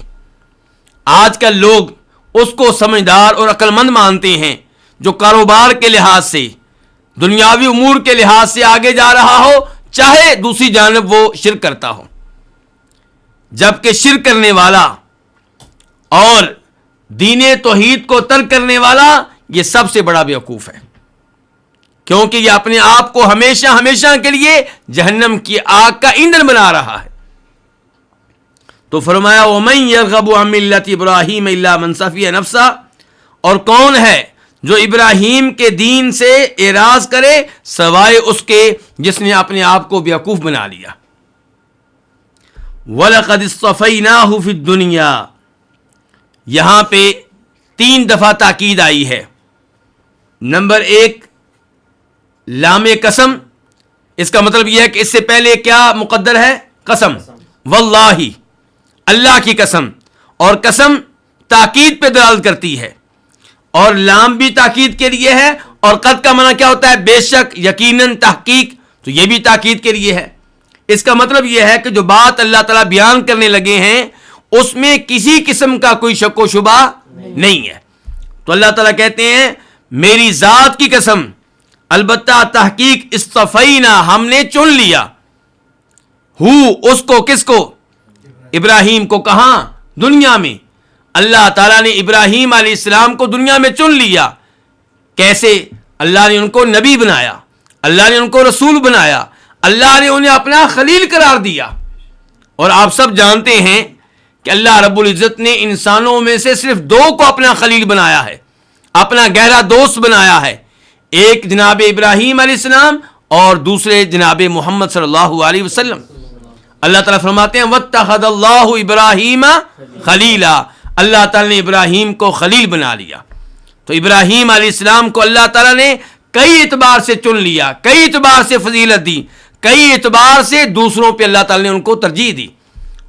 آج کل لوگ اس کو سمجھدار اور عقل مند مانتے ہیں جو کاروبار کے لحاظ سے، دنیاوی امور کے لحاظ سے آگے جا رہا ہو، چاہے دوسری جانب وہ شرک کرتا ہو، جبکہ شرک کرنے والا اور دین توحید کو ترک کرنے والا یہ سب سے بڑا بیوقوف ہے، کیونکہ یہ اپنے آپ کو ہمیشہ ہمیشہ کے لیے جہنم کی آگ کا ایندھن بنا رہا ہے۔ تو فرمایا وَمَن يَرْغَبُ عَن مِّلَّةِ إِبْرَاهِيمَ إِلَّا مَن سَفِهَ نَفْسَهُ، اور کون ہے جو ابراہیم کے دین سے اعراض کرے سوائے اس کے جس نے اپنے آپ کو بیوقوف بنا لیا۔ وَلَقَدِ اصْطَفَيْنَاهُ فِي الدُّنْيَا، یہاں پہ 3 دفعہ تاکید آئی ہے۔ نمبر 1 لام قسم، اس کا مطلب یہ ہے کہ اس سے پہلے کیا مقدر ہے؟ قسم، واللہ، اللہ کی قسم، اور قسم تاکید پہ دلالت کرتی ہے، اور لام بھی تاکید کے لیے ہے، اور قد کا معنی کیا ہوتا ہے؟ بے شک، یقیناً، تحقیق، تو یہ بھی تاکید کے لیے ہے۔ اس کا مطلب یہ ہے کہ جو بات اللہ تعالیٰ بیان کرنے لگے ہیں اس میں کسی قسم کا کوئی شک و شبہ نہیں ہے۔ تو اللہ تعالیٰ کہتے ہیں میری ذات کی قسم، البتہ تحقیق اصطفینا، ہم نے چن لیا، اس کو، کس کو؟ ابراہیم کو۔ کہاں؟ دنیا میں۔ اللہ تعالیٰ نے ابراہیم علیہ السلام کو دنیا میں چن لیا۔ کیسے؟ اللہ نے ان کو نبی بنایا، اللہ نے ان کو رسول بنایا، اللہ نے انہیں اپنا خلیل قرار دیا۔ اور آپ سب جانتے ہیں کہ اللہ رب العزت نے انسانوں میں سے صرف 2 کو اپنا خلیل بنایا ہے، اپنا گہرا دوست بنایا ہے، ایک جناب ابراہیم علیہ السلام اور دوسرے جناب محمد صلی اللہ علیہ وسلم۔ اللہ تعالیٰ فرماتے ہیں وَاتَّخَذَ اللَّهُ إِبْرَاهِيمَ خَلِيلًا، اللہ تعالیٰ نے ابراہیم کو خلیل بنا لیا۔ تو ابراہیم علیہ السلام کو اللہ تعالیٰ نے کئی اعتبار سے چن لیا، کئی اعتبار سے فضیلت دی، کئی اعتبار سے دوسروں پہ اللہ تعالیٰ نے ان کو ترجیح دی.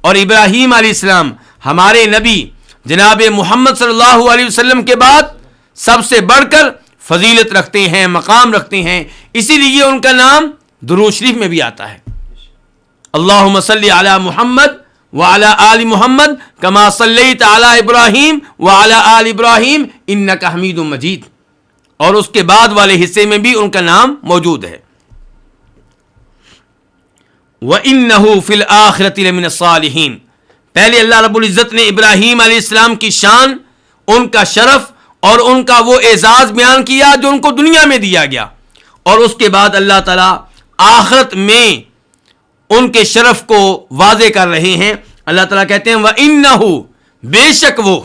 اور ابراہیم علیہ السلام ہمارے نبی جناب محمد صلی اللہ علیہ وسلم کے بعد سب سے بڑھ کر فضیلت رکھتے ہیں، مقام رکھتے ہیں. اسی لیے ان کا نام درود شریف میں بھی آتا ہے. اللہم صلی علی محمد وعلی آل محمد کما صلیت علی ابراہیم وعلی آل ابراہیم انک حمید مجید. اور اس کے بعد والے حصے میں بھی ان کا نام موجود ہے. وَإِنَّهُ فِي الْآخِرَةِ لَمِنَ الصَّالِحِينَ. پہلے اللہ رب العزت نے ابراہیم علیہ السلام کی شان، ان کا شرف اور ان کا وہ اعزاز بیان کیا جو ان کو دنیا میں دیا گیا، اور اس کے بعد اللہ تعالیٰ آخرت میں ان کے شرف کو واضح کر رہے ہیں. اللہ تعالیٰ کہتے ہیں وَإِنَّهُ، بے شک وہ،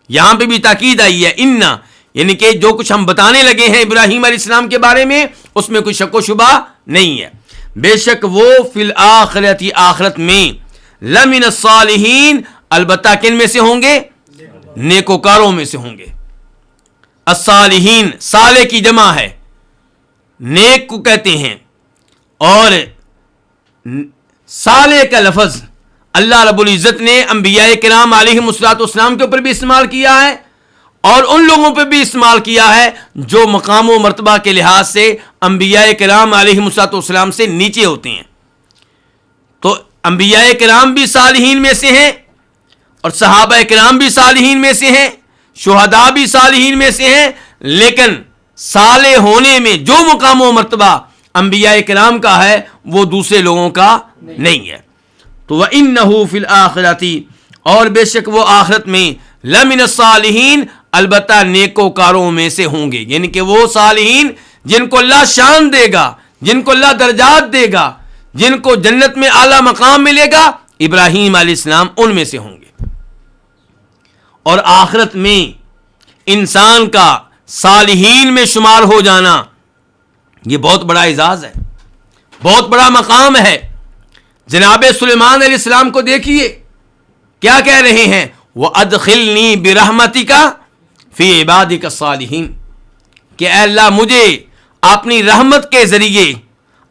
یہاں پہ بھی تاکید آئی ہے اِنَّا، یعنی کہ جو کچھ ہم بتانے لگے ہیں ابراہیم علیہ السلام کے بارے میں اس میں کوئی شک و شبہ نہیں ہے. بے شک وہ فی الآخرۃ، آخرت میں، لمن الصالحین، البتہ کن میں سے ہوں گے؟ نیکوکاروں میں سے ہوں گے. الصالحین صالح کی جمع ہے، نیک کو کہتے ہیں. اور صالح کا لفظ اللہ رب العزت نے انبیاء کرام علیہم الصلوۃ والسلام کے اوپر بھی استعمال کیا ہے اور ان لوگوں پہ بھی استعمال کیا ہے جو مقام و مرتبہ کے لحاظ سے انبیاء کرام علیہم الصلوۃ والسلام سے نیچے ہوتے ہیں. تو انبیاء کرام بھی صالحین میں سے ہیں اور صحابہ کرام بھی صالحین میں سے ہیں، شہداء بھی صالحین میں سے ہیں، لیکن صالح ہونے میں جو مقام و مرتبہ انبیاء کرام کا ہے وہ دوسرے لوگوں کا نہیں ہے. تو وَإِنَّهُ فِي الْآخِرَةِ، اور بے شک وہ آخرت میں، لَمِنَ الصَّالِحِينَ، البتہ نیکوکاروں میں سے ہوں گے. یعنی کہ وہ صالحین جن کو اللہ شان دے گا، جن کو اللہ درجات دے گا، جن کو جنت میں اعلیٰ مقام ملے گا، ابراہیم علیہ السلام ان میں سے ہوں گے. اور آخرت میں انسان کا صالحین میں شمار ہو جانا یہ بہت بڑا اعزاز ہے، بہت بڑا مقام ہے. جناب سلیمان علیہ السلام کو دیکھیے کیا کہہ رہے ہیں، وَأَدْخِلْنِي بِرَحْمَتِكَ فِي عِبَادِكَ الصَّالِحِينَ، کہ اے اللہ مجھے اپنی رحمت کے ذریعے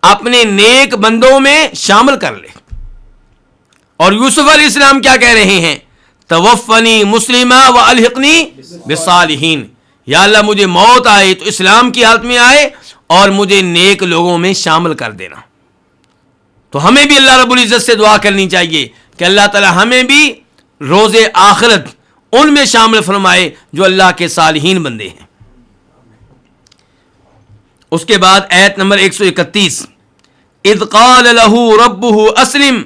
اپنے نیک بندوں میں شامل کر لے. اور یوسف علیہ السلام کیا کہہ رہے ہیں، توفنی مسلمہ والحقنی بالصالحین، یا اللہ مجھے موت آئے تو اسلام کی حالت میں آئے اور مجھے نیک لوگوں میں شامل کر دینا. تو ہمیں بھی اللہ رب العزت سے دعا کرنی چاہیے کہ اللہ تعالی ہمیں بھی روز آخرت ان میں شامل فرمائے جو اللہ کے صالحین بندے ہیں. اس کے بعد آیت نمبر 131، اذ قال له ربه اسلم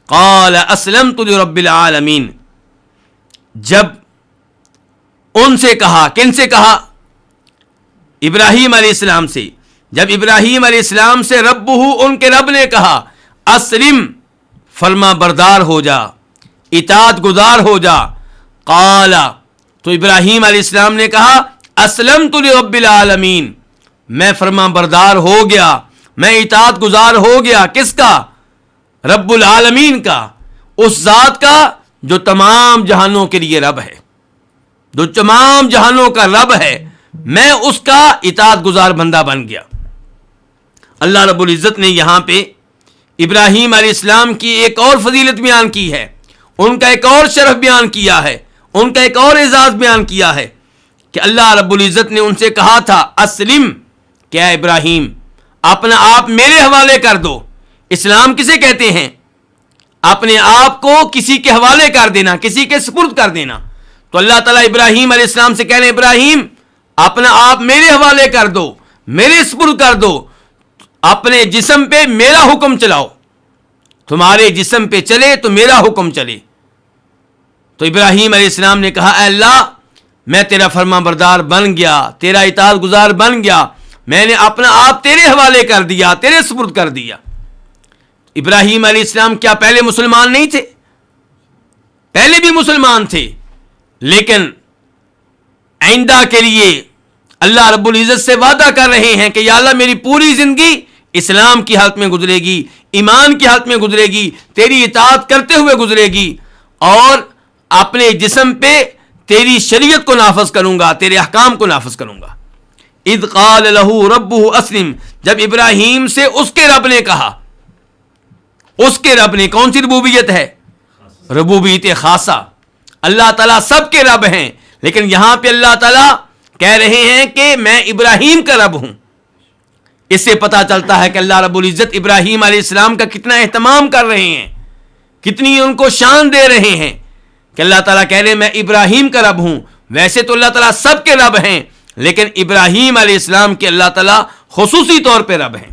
قال اسلمت لرب العالمین. جب ان سے کہا، کن سے کہا؟ ابراہیم علیہ السلام سے. جب ابراہیم علیہ السلام سے ربہ، ان کے رب نے کہا اسلم، فرما بردار ہو جا، اطاعت گزار ہو جا. قال، تو ابراہیم علیہ السلام نے کہا اسلمت لرب العالمین، میں فرما بردار ہو گیا، میں اطاعت گزار ہو گیا. کس کا؟ رب العالمین کا، اس ذات کا جو تمام جہانوں کے لیے رب ہے، جو تمام جہانوں کا رب ہے. میں اس کا اطاعت گزار بندہ بن گیا. اللہ رب العزت نے یہاں پہ ابراہیم علیہ السلام کی ایک اور فضیلت بیان کی ہے، ان کا ایک اور شرف بیان کیا ہے، ان کا ایک اور اعزاز بیان کیا ہے کہ اللہ رب العزت نے ان سے کہا تھا اسلم، کیا ابراہیم اپنا آپ میرے حوالے کر دو. اسلام کسے کہتے ہیں؟ اپنے آپ کو کسی کے حوالے کر دینا، کسی کے سپرد کر دینا. تو اللہ تعالیٰ ابراہیم علیہ السلام سے کہہ رہے ہیں ابراہیم اپنا آپ میرے حوالے کر دو، میرے سپرد کر دو، اپنے جسم پہ میرا حکم چلاؤ، تمہارے جسم پہ چلے تو میرا حکم چلے. تو ابراہیم علیہ السلام نے کہا اے اللہ میں تیرا فرما بردار بن گیا، تیرا اطاعت گزار بن گیا، میں نے اپنا آپ تیرے حوالے کر دیا، تیرے سپرد کر دیا. ابراہیم علیہ السلام کیا پہلے مسلمان نہیں تھے؟ پہلے بھی مسلمان تھے، لیکن آئندہ کے لیے اللہ رب العزت سے وعدہ کر رہے ہیں کہ یا اللہ میری پوری زندگی اسلام کی حالت میں گزرے گی، ایمان کی حالت میں گزرے گی، تیری اطاعت کرتے ہوئے گزرے گی، اور اپنے جسم پہ تیری شریعت کو نافذ کروں گا، تیرے احکام کو نافذ کروں گا۔ اذ قال له ربه اسلم، جب ابراہیم سے اس کے رب نے کہا، اس کے رب نے، کون سی ربوبیت ہے؟ ربوبیت خاصہ۔ اللہ تعالیٰ سب کے رب ہیں، لیکن یہاں پہ اللہ تعالیٰ کہہ رہے ہیں کہ میں ابراہیم کا رب ہوں۔ اس سے پتہ چلتا ہے کہ اللہ رب العزت ابراہیم علیہ السلام کا کتنا اہتمام کر رہے ہیں، کتنی ان کو شان دے رہے ہیں کہ اللہ تعالیٰ کہہ رہے ہیں میں ابراہیم کا رب ہوں۔ ویسے تو اللہ تعالیٰ سب کے رب ہیں، لیکن ابراہیم علیہ السلام کے اللہ تعالیٰ خصوصی طور پہ رب ہیں۔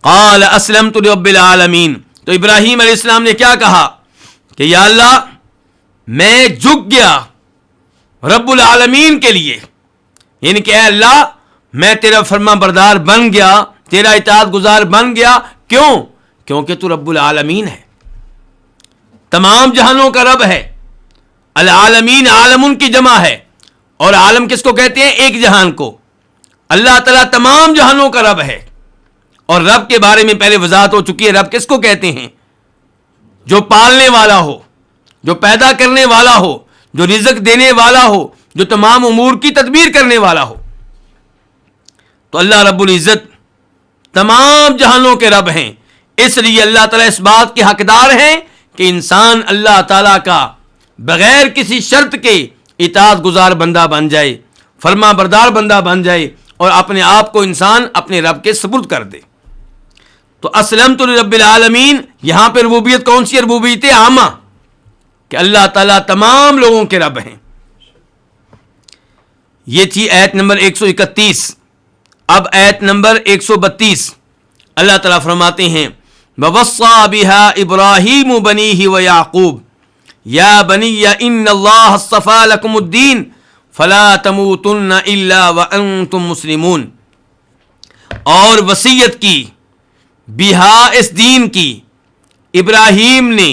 قال اسلمت لرب العالمین، تو ابراہیم علیہ السلام نے کیا کہا کہ یا اللہ میں جھک گیا رب العالمین کے لیے، یعنی کہ اے اللہ میں تیرا فرما بردار بن گیا، تیرا اطاعت گزار بن گیا۔ کیوں؟ کیونکہ تو رب العالمین ہے، تمام جہانوں کا رب ہے۔ العالمین عالم کی جمع ہے، اور عالم کس کو کہتے ہیں؟ ایک جہان کو۔ اللہ تعالیٰ تمام جہانوں کا رب ہے، اور رب کے بارے میں پہلے وضاحت ہو چکی ہے۔ رب کس کو کہتے ہیں؟ جو پالنے والا ہو، جو پیدا کرنے والا ہو، جو رزق دینے والا ہو، جو تمام امور کی تدبیر کرنے والا ہو۔ تو اللہ رب العزت تمام جہانوں کے رب ہیں، اس لیے اللہ تعالیٰ اس بات کے حقدار ہیں کہ انسان اللہ تعالیٰ کا بغیر کسی شرط کے اطاعت گزار بندہ بن جائے، فرما بردار بندہ بن جائے، اور اپنے آپ کو انسان اپنے رب کے سپرد کر دے۔ تو اسلمت لرب العالمین، یہاں پہ ربوبیت کون سی ہے؟ ربوبیت عامہ، کہ اللہ تعالیٰ تمام لوگوں کے رب ہیں۔ یہ تھی آیت نمبر 131۔ اب آیت نمبر 132، اللہ تعالیٰ فرماتے ہیں وَوَصَّى بِهَا إِبْرَاهِيمُ بَنِيهِ وَيَعْقُوبُ يَا بَنِيَّ إِنَّ اللَّهَ اصْطَفَىٰ لَكُمُ الدِّينَ فَلَا تَمُوتُنَّ إِلَّا وَأَنْتُمْ مُسْلِمُونَ، اور وصیت کی بہا اس دین کی، ابراہیم نے،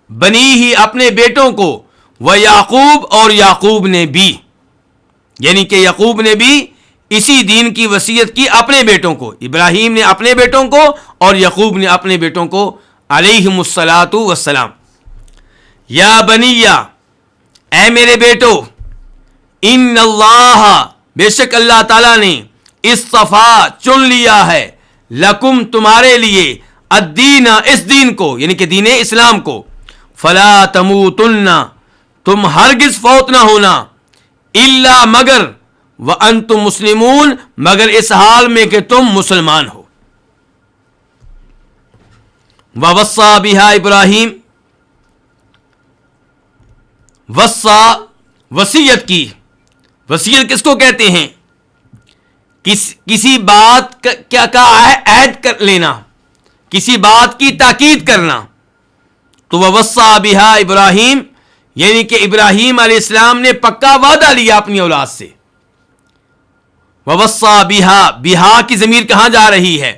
بنی ہی اپنے بیٹوں کو، و یعقوب اور یعقوب نے بھی، یعنی کہ یعقوب نے بھی اسی دین کی وصیت کی اپنے بیٹوں کو۔ ابراہیم نے اپنے بیٹوں کو اور یعقوب نے اپنے بیٹوں کو علیہم الصلاۃ والسلام۔ یا بنیہ، اے میرے بیٹو، ان اللہ، بے شک اللہ تعالیٰ نے، اصطفیٰ چن لیا ہے، لکم تمہارے لیے، الدین اس دین کو، یعنی کہ دین اسلام کو، فلا تموتن تم ہرگز فوت نہ ہونا، الا مگر، وانتم مسلمون مگر اس حال میں کہ تم مسلمان ہو۔ ووصى بها ابراہیم، وصا وصیت کی، وصیت کس کو کہتے ہیں؟ کسی بات کا عہد کر لینا، کسی بات کی تاکید کرنا۔ تو ووصى بها ابراہیم، یعنی کہ ابراہیم علیہ السلام نے پکا وعدہ لیا اپنی اولاد سے۔ ووصى بها کی ضمیر کہاں جا رہی ہے؟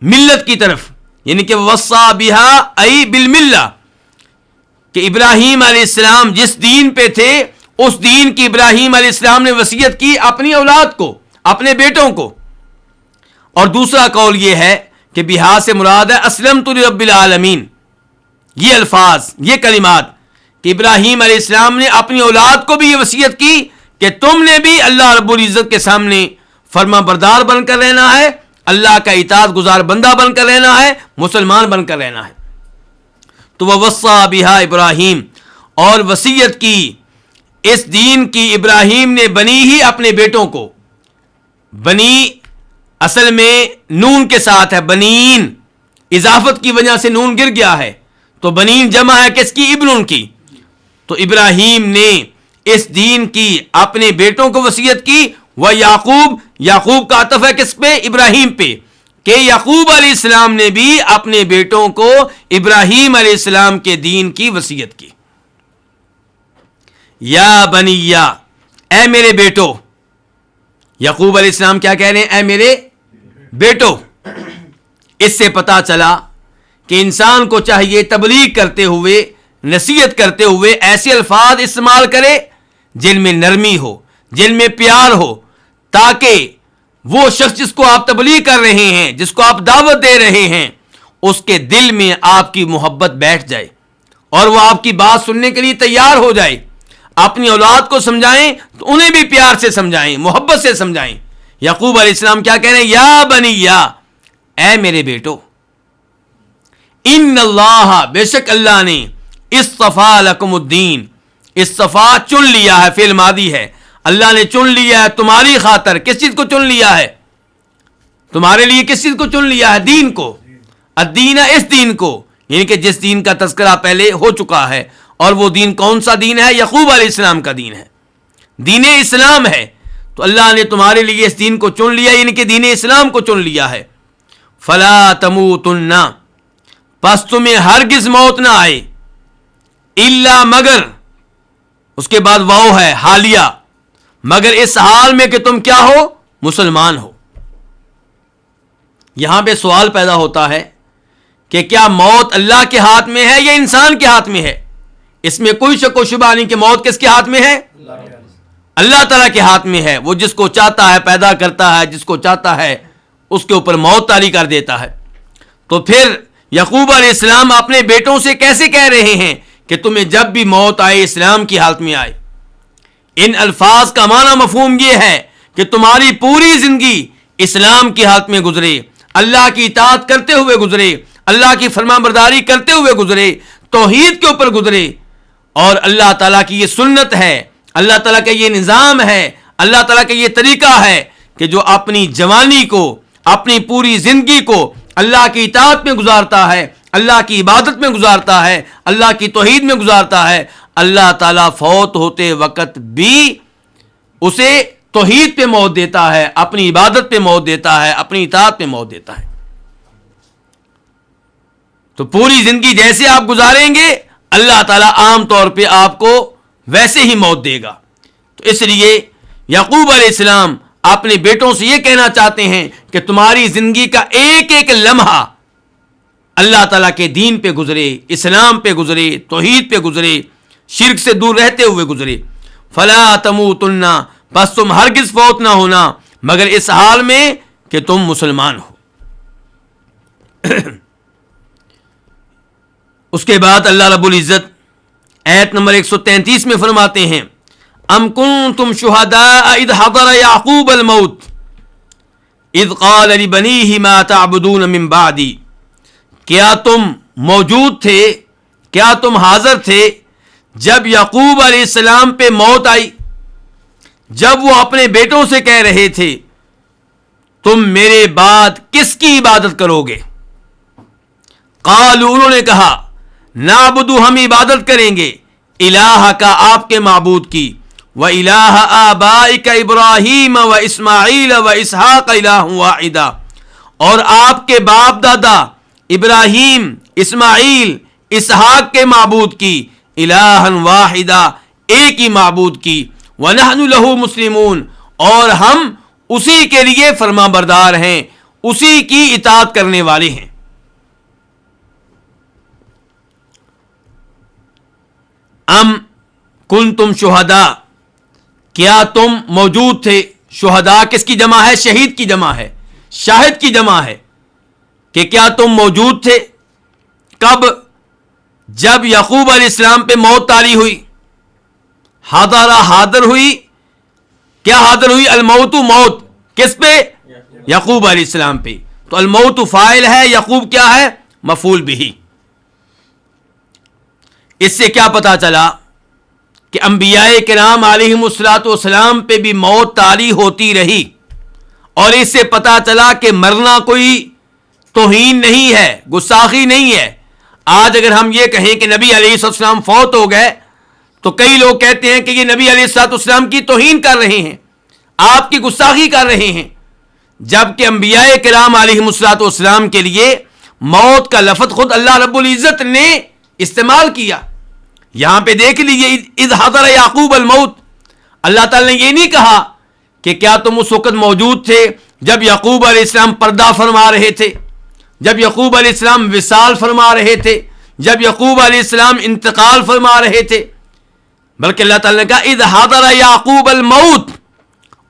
ملت کی طرف، یعنی کہ ووصى بها ای بالملہ، کہ ابراہیم علیہ السلام جس دین پہ تھے اس دین کی ابراہیم علیہ السلام نے وصیت کی اپنی اولاد کو، اپنے بیٹوں کو۔ اور دوسرا قول یہ ہے کہ بہا سے مراد ہے اسلمت لرب العالمین، یہ الفاظ، یہ کلمات، کہ ابراہیم علیہ السلام نے اپنی اولاد کو بھی یہ وصیت کی کہ تم نے بھی اللہ رب العزت کے سامنے فرما بردار بن کر رہنا ہے، اللہ کا اطاعت گزار بندہ بن کر رہنا ہے، مسلمان بن کر رہنا ہے۔ تو ووصى بها ابراہیم، اور وصیت کی اس دین کی ابراہیم نے بنی ہی اپنے بیٹوں کو۔ بنی اصل میں نون کے ساتھ ہے، بنین، اضافت کی وجہ سے نون گر گیا ہے، تو بنین جمع ہے کس کی؟ ابن کی۔ تو ابراہیم نے اس دین کی اپنے بیٹوں کو وصیت کی، وہ یعقوب، یعقوب کا عطف ہے کس پہ؟ ابراہیم پہ، کہ یعقوب علیہ السلام نے بھی اپنے بیٹوں کو ابراہیم علیہ السلام کے دین کی وصیت کی۔ یا بنیہ، اے میرے بیٹو، یعقوب علیہ السلام کیا کہہ رہے ہیں؟ اے میرے بیٹو۔ اس سے پتا چلا کہ انسان کو چاہیے تبلیغ کرتے ہوئے، نصیحت کرتے ہوئے ایسے الفاظ استعمال کرے جن میں نرمی ہو، جن میں پیار ہو، تاکہ وہ شخص جس کو آپ تبلیغ کر رہے ہیں، جس کو آپ دعوت دے رہے ہیں، اس کے دل میں آپ کی محبت بیٹھ جائے، اور وہ آپ کی بات سننے کے لیے تیار ہو جائے. اپنی اولاد کو سمجھائیں تو انہیں بھی پیار سے سمجھائیں, محبت سے سمجھائیں. یعقوب علیہ السلام کیا کہہ رہے ہیں؟ یا بنیا, اے میرے بیٹو, ان اللہ, بے شک اللہ نے, اصطفیٰ لکم الدین, اصطفیٰ چن لیا ہے, فعل ماضی ہے, اللہ نے چن لیا ہے تمہاری خاطر. کس چیز کو چن لیا ہے؟ تمہارے لیے کس چیز کو چن لیا ہے؟ دین کو. الدین, اس دین کو, یعنی کہ جس دین کا تذکرہ پہلے ہو چکا ہے. اور وہ دین کون سا دین ہے؟ یعقوب علیہ السلام کا دین ہے, دین اسلام ہے. تو اللہ نے تمہارے لیے اس دین کو چن لیا, یعنی کہ دین اسلام کو چن لیا ہے. فلا تموتن, پس تمہیں ہرگز موت نہ آئے, الا, مگر, اس کے بعد واو ہے حالیہ, مگر اس حال میں کہ تم کیا ہو؟ مسلمان ہو. یہاں پہ سوال پیدا ہوتا ہے کہ کیا موت اللہ کے ہاتھ میں ہے یا انسان کے ہاتھ میں ہے؟ اس میں کوئی شک و شبہ نہیں کہ موت کس کے ہاتھ میں ہے؟ اللہ تعالیٰ کے ہاتھ میں ہے. وہ جس کو چاہتا ہے پیدا کرتا ہے, جس کو چاہتا ہے اس کے اوپر موت طاری کر دیتا ہے. تو پھر یعقوب علیہ السلام اپنے بیٹوں سے کیسے کہہ رہے ہیں کہ تمہیں جب بھی موت آئے اسلام کی حالت میں آئے؟ ان الفاظ کا معنی مفہوم یہ ہے کہ تمہاری پوری زندگی اسلام کی حالت میں گزرے, اللہ کی اطاعت کرتے ہوئے گزرے, اللہ کی فرمانبرداری کرتے ہوئے گزرے, توحید کے اوپر گزرے. اور اللہ تعالیٰ کی یہ سنت ہے, اللہ تعالیٰ کا یہ نظام ہے, اللہ تعالیٰ کا یہ طریقہ ہے کہ جو اپنی جوانی کو, اپنی پوری زندگی کو اللہ کی اطاعت میں گزارتا ہے, اللہ کی عبادت میں گزارتا ہے, اللہ کی توحید میں گزارتا ہے, اللہ تعالیٰ فوت ہوتے وقت بھی اسے توحید پہ موت دیتا ہے, اپنی عبادت پہ موت دیتا ہے, اپنی اطاعت پہ موت دیتا ہے. تو پوری زندگی جیسے آپ گزاریں گے اللہ تعالیٰ عام طور پہ آپ کو ویسے ہی موت دے گا. تو اس لیے یعقوب علیہ السلام اپنے بیٹوں سے یہ کہنا چاہتے ہیں کہ تمہاری زندگی کا ایک ایک لمحہ اللہ تعالیٰ کے دین پہ گزرے, اسلام پہ گزرے, توحید پہ گزرے, شرک سے دور رہتے ہوئے گزرے. فلا تموتن, بس تم ہرگز فوت نہ ہونا مگر اس حال میں کہ تم مسلمان ہو. اس کے بعد اللہ رب العزت آیت نمبر 133 میں فرماتے ہیں, ام کنتم شہداء اذ حضر یعقوب الموت اذ قال لبنیہ ما تعبدون من بعدی, کیا تم موجود تھے, کیا تم حاضر تھے جب یعقوب علیہ السلام پہ موت آئی, جب وہ اپنے بیٹوں سے کہہ رہے تھے تم میرے بعد کس کی عبادت کرو گے؟ قالوا, انہوں نے کہا, نعبدو, ہم عبادت کریں گے, الہ کا, آپ کے معبود کی, و الہ آبائک ابراہیم و اسماعیل و اسحاق الہ واحدا, اور آپ کے باپ دادا ابراہیم, اسماعیل, اسحاق کے معبود کی, الہا واحدا, ایک ہی معبود کی, ونحن لہ مسلمون, اور ہم اسی کے لیے فرما بردار ہیں, اسی کی اطاعت کرنے والے ہیں. ام کنتم شہداء, کیا تم موجود تھے, شہداء کس کی جمع ہے؟ شہید کی جمع ہے, شاہد کی جمع ہے, کہ کیا تم موجود تھے کب؟ جب یعقوب علیہ السلام پہ موت طاری ہوئی. حاضرہ, حاضر ہوئی, کیا حاضر ہوئی؟ الموت, موت, کس پہ؟ یعقوب علیہ السلام پہ. تو الموت فاعل ہے, یعقوب کیا ہے؟ مفعول بہ. اس سے کیا پتا چلا کہ انبیاء کرام علیہم الصلوۃ والسلام پہ بھی موت طاری ہوتی رہی, اور اس سے پتا چلا کہ مرنا کوئی توہین نہیں ہے, گستاخی نہیں ہے. آج اگر ہم یہ کہیں کہ نبی علیہ السلام فوت ہو گئے تو کئی لوگ کہتے ہیں کہ یہ نبی علیہ السلام کی توہین کر رہے ہیں, آپ کی گستاخی کر رہے ہیں, جبکہ انبیاء کرام علیہم الصلوۃ والسلام کے لیے موت کا لفظ خود اللہ رب العزت نے استعمال کیا. یہاں پہ دیکھ لیجیے, اذ حضر یعقوب الموت, اللہ تعالی نے یہ نہیں کہا کہ کیا تم اس وقت موجود تھے جب یعقوب علیہ السلام پردہ فرما رہے تھے, جب یعقوب علیہ السلام وصال فرما رہے تھے, جب یعقوب علیہ السلام انتقال فرما رہے تھے, بلکہ اللہ تعالی نے کہا اذ حضر یعقوب الموت.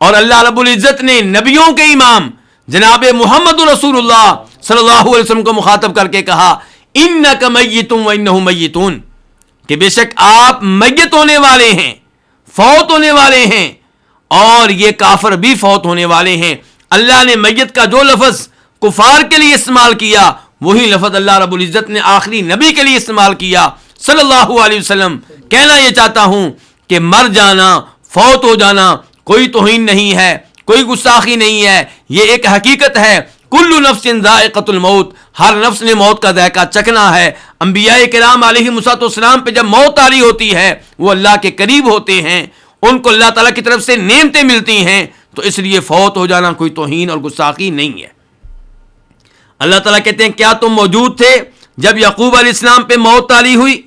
اور اللہ رب العزت نے نبیوں کے امام جناب محمد رسول اللہ صلی اللہ علیہ وسلم کو مخاطب کر کے کہا, انک میت و انہم میتون, کہ بے شک آپ میت ہونے والے ہیں، فوت ہونے والے ہیں، اور یہ کافر بھی فوت ہونے والے ہیں۔ اللہ نے میت کا جو لفظ کفار کے لیے استعمال کیا وہی لفظ اللہ رب العزت نے آخری نبی کے لیے استعمال کیا صلی اللہ علیہ وسلم۔ کہنا یہ چاہتا ہوں کہ مر جانا، فوت ہو جانا کوئی توہین نہیں ہے، کوئی گستاخی نہیں ہے، یہ ایک حقیقت ہے۔ کل نفس ذائقۃ الموت، ہر نفس نے موت کا ذائقہ چکھنا ہے۔ انبیاء کرام علیہ السلام پہ جب موت آری ہوتی ہے وہ اللہ کے قریب ہوتے ہیں، ان کو اللہ تعالیٰ کی طرف سے نعمتیں ملتی ہیں، تو اس لیے فوت ہو جانا کوئی توہین اور گستاخی نہیں ہے۔ اللہ تعالیٰ کہتے ہیں کیا تم موجود تھے جب یعقوب علیہ السلام پہ موت طاری ہوئی؟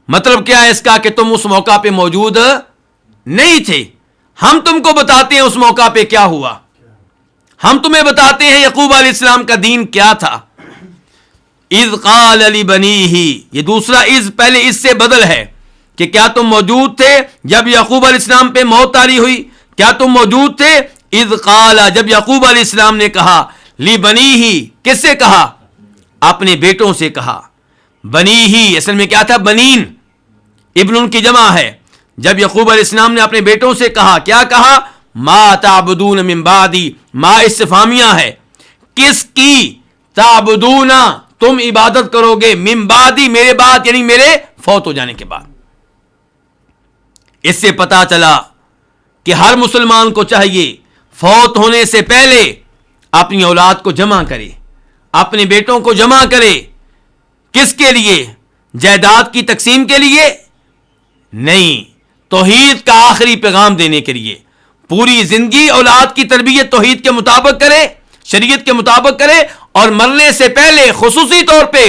مطلب کیا ہے اس کا کہ تم اس موقع پہ موجود نہیں تھے۔ ہم تم کو بتاتے ہیں اس موقع پہ کیا ہوا، ہم تمہیں بتاتے ہیں یعقوب علیہ السلام کا دین کیا تھا۔ اذ قال لبنیہ، یہ دوسرا اذ پہلے اس سے بدل ہے کہ کیا تم موجود تھے جب یعقوب علیہ السلام پہ موت طاری ہوئی؟ کیا تم موجود تھے اذ قال، جب یعقوب علیہ السلام نے کہا، لبنیہ، کس سے کہا؟ اپنے بیٹوں سے کہا۔ بنیہ اصل میں کیا تھا؟ بنین، ابن ان کی جمع ہے۔ جب یعقوب علیہ السلام نے اپنے بیٹوں سے کہا، کیا کہا؟ ما تعبدون من بعدی، ما استفہامیہ ہے، کس کی؟ تعبدون، تم عبادت کرو گے، من بعدی، میرے بعد، یعنی میرے فوت ہو جانے کے بعد۔ اس سے پتا چلا کہ ہر مسلمان کو چاہیے فوت ہونے سے پہلے اپنی اولاد کو جمع کرے، اپنے بیٹوں کو جمع کرے۔ کس کے لیے؟ جائیداد کی تقسیم کے لیے نہیں، توحید کا آخری پیغام دینے کے لیے۔ پوری زندگی اولاد کی تربیت توحید کے مطابق کرے، شریعت کے مطابق کرے، اور مرنے سے پہلے خصوصی طور پہ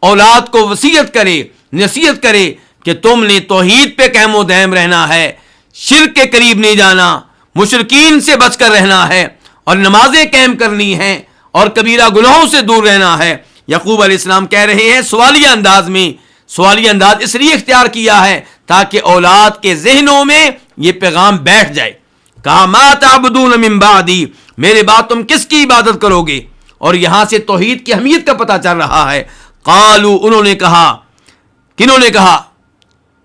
اولاد کو وصیت کرے، نصیحت کرے کہ تم نے توحید پہ قائم و دائم رہنا ہے، شرک کے قریب نہیں جانا، مشرکین سے بچ کر رہنا ہے، اور نمازیں قائم کرنی ہیں، اور کبیرہ گناہوں سے دور رہنا ہے۔ یعقوب علیہ السلام کہہ رہے ہیں سوالیہ انداز میں، سوالیہ انداز اس لیے اختیار کیا ہے تاکہ اولاد کے ذہنوں میں یہ پیغام بیٹھ جائے۔ کہا ما تعبدون من بعدی، میرے بعد تم کس کی عبادت کرو گے؟ اور یہاں سے توحید کی اہمیت کا پتہ چل رہا ہے۔ قالوا، انہوں نے کہا، کنہوں نے کہا؟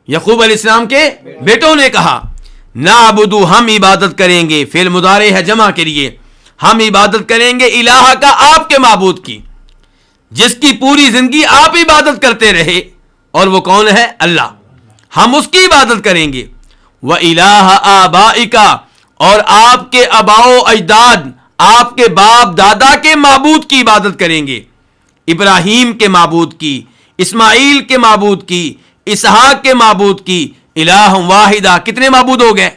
یعقوب علیہ السلام کے بیٹوں نے کہا، نعبدو، ہم عبادت کریں گے، فعل مضارع ہے جمع کے لیے، ہم عبادت کریں گے الہ کا، آپ کے معبود کی، جس کی پوری زندگی آپ عبادت کرتے رہے، اور وہ کون ہے؟ اللہ، ہم اس کی عبادت کریں گے۔ وَإِلَٰهَ آبَائِكَ، اور آپ کے آباء و اجداد، آپ کے باپ دادا کے معبود کی عبادت کریں گے، ابراہیم کے معبود کی، اسماعیل کے معبود کی، اسحاق کے معبود کی۔ الہ واحدہ، کتنے معبود ہو گئے؟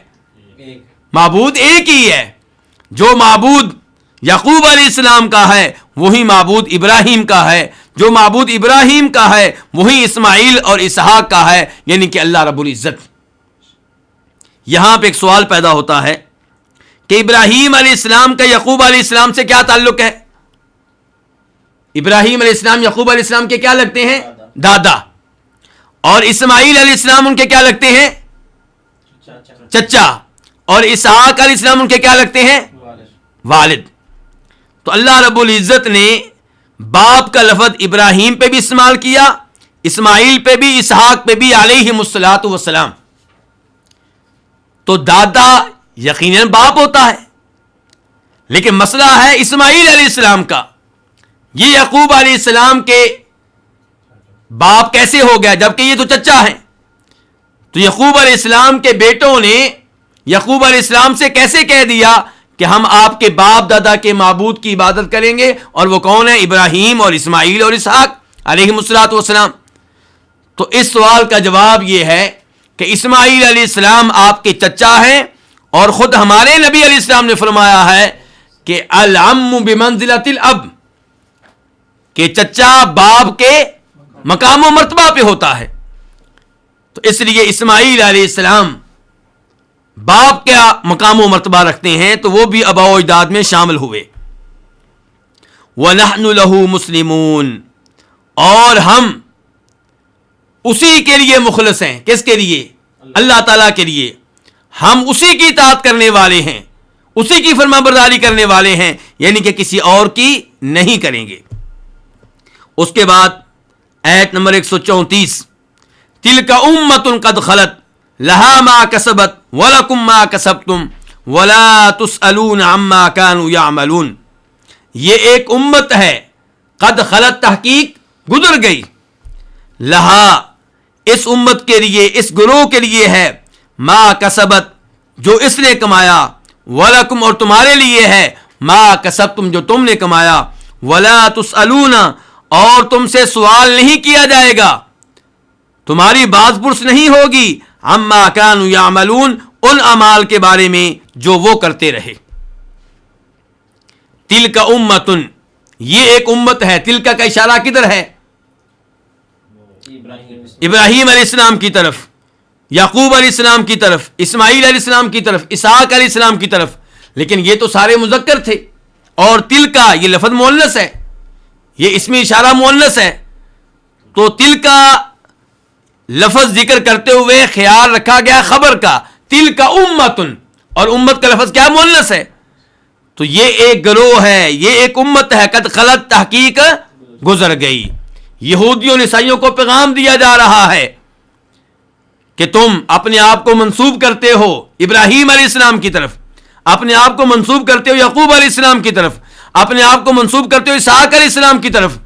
معبود ایک ہی ہے۔ جو معبود یعقوب علیہ السلام کا ہے وہی معبود ابراہیم کا ہے، جو معبود ابراہیم کا ہے وہی اسماعیل اور اسحاق کا ہے، یعنی کہ اللہ رب العزت۔ یہاں پہ ایک سوال پیدا ہوتا ہے کہ ابراہیم علیہ السلام کا یعقوب علیہ السلام سے کیا تعلق ہے؟ ابراہیم علیہ السلام یعقوب علیہ السلام کے کیا لگتے ہیں؟ دادا۔ اور اسماعیل علیہ السلام ان کے کیا لگتے ہیں؟ چچا۔ اور اسحاق علیہ السلام ان کے کیا لگتے ہیں؟ والد۔ تو اللہ رب العزت نے باپ کا لفظ ابراہیم پہ بھی استعمال کیا، اسماعیل پہ بھی، اسحاق پہ بھی علیہم الصلاۃ والسلام۔ تو دادا یقیناً باپ ہوتا ہے، لیکن مسئلہ ہے اسماعیل علیہ السلام کا، یہ یعقوب علیہ السلام کے باپ کیسے ہو گیا جبکہ یہ تو چچا ہیں؟ تو یعقوب علیہ السلام کے بیٹوں نے یعقوب علیہ السلام سے کیسے کہہ دیا کہ ہم آپ کے باپ دادا کے معبود کی عبادت کریں گے، اور وہ کون ہے؟ ابراہیم اور اسماعیل اور اسحاق علیہم الصلاۃ والسلام۔ تو اس سوال کا جواب یہ ہے کہ اسماعیل علیہ السلام آپ کے چچا ہیں، اور خود ہمارے نبی علیہ السلام نے فرمایا ہے کہ العم بمنزلۃ الاب، کہ چچا باپ کے مقام و مرتبہ پہ ہوتا ہے۔ تو اس لیے اسماعیل علیہ السلام باپ کا مقام و مرتبہ رکھتے ہیں، تو وہ بھی آباء و اجداد میں شامل ہوئے۔ وَنَحْنُ لَهُ مُسْلِمُونَ، اور ہم اسی کے لیے مخلص ہیں۔ کس کے لیے؟ اللہ تعالیٰ کے لیے۔ ہم اسی کی اطاعت کرنے والے ہیں، اسی کی فرما برداری کرنے والے ہیں، یعنی کہ کسی اور کی نہیں کریں گے۔ اس کے بعد آیت نمبر 134، تلک امۃ قد خلت لہا ما کسبت ولکم ما کسبتم ولا تسألون عما كانوا يعملون. یہ ایک امت ہے، قد خلت تحقیق گزر گئی، لہا اس امت کے لیے، اس گروہ کے لیے ہے، ما کسبت جو اس نے کمایا، ولکم اور تمہارے لیے ہے، ما کسبتم جو تم نے کمایا، ولا تسألون اور تم سے سوال نہیں کیا جائے گا، تمہاری باز پرس نہیں ہوگی، عما كانوا يعملون ان اعمال کے بارے میں جو وہ کرتے رہے. تلک امۃ یہ ایک امت ہے. تلک کا اشارہ کدھر ہے؟ ابراہیم علیہ السلام کی طرف، یعقوب علیہ السلام کی طرف، اسماعیل علیہ السلام کی طرف، اسحاق علیہ السلام کی طرف. لیکن یہ تو سارے مذکر تھے، اور تلک یہ لفظ مؤنث ہے، یہ اسم اشارہ مؤنث ہے. تو تلک لفظ ذکر کرتے ہوئے خیال رکھا گیا خبر کا، تلک امۃ، اور امت کا لفظ کیا مؤنث ہے. تو یہ ایک گروہ ہے، یہ ایک امت ہے، قد خلت تحقیق گزر گئی. یہودیوں عیسائیوں کو پیغام دیا جا رہا ہے کہ تم اپنے آپ کو منسوب کرتے ہو ابراہیم علیہ السلام کی طرف، اپنے آپ کو منسوب کرتے ہو یعقوب علیہ السلام کی طرف، اپنے آپ کو منسوب کرتے ہو اسحاق علیہ السلام کی طرف،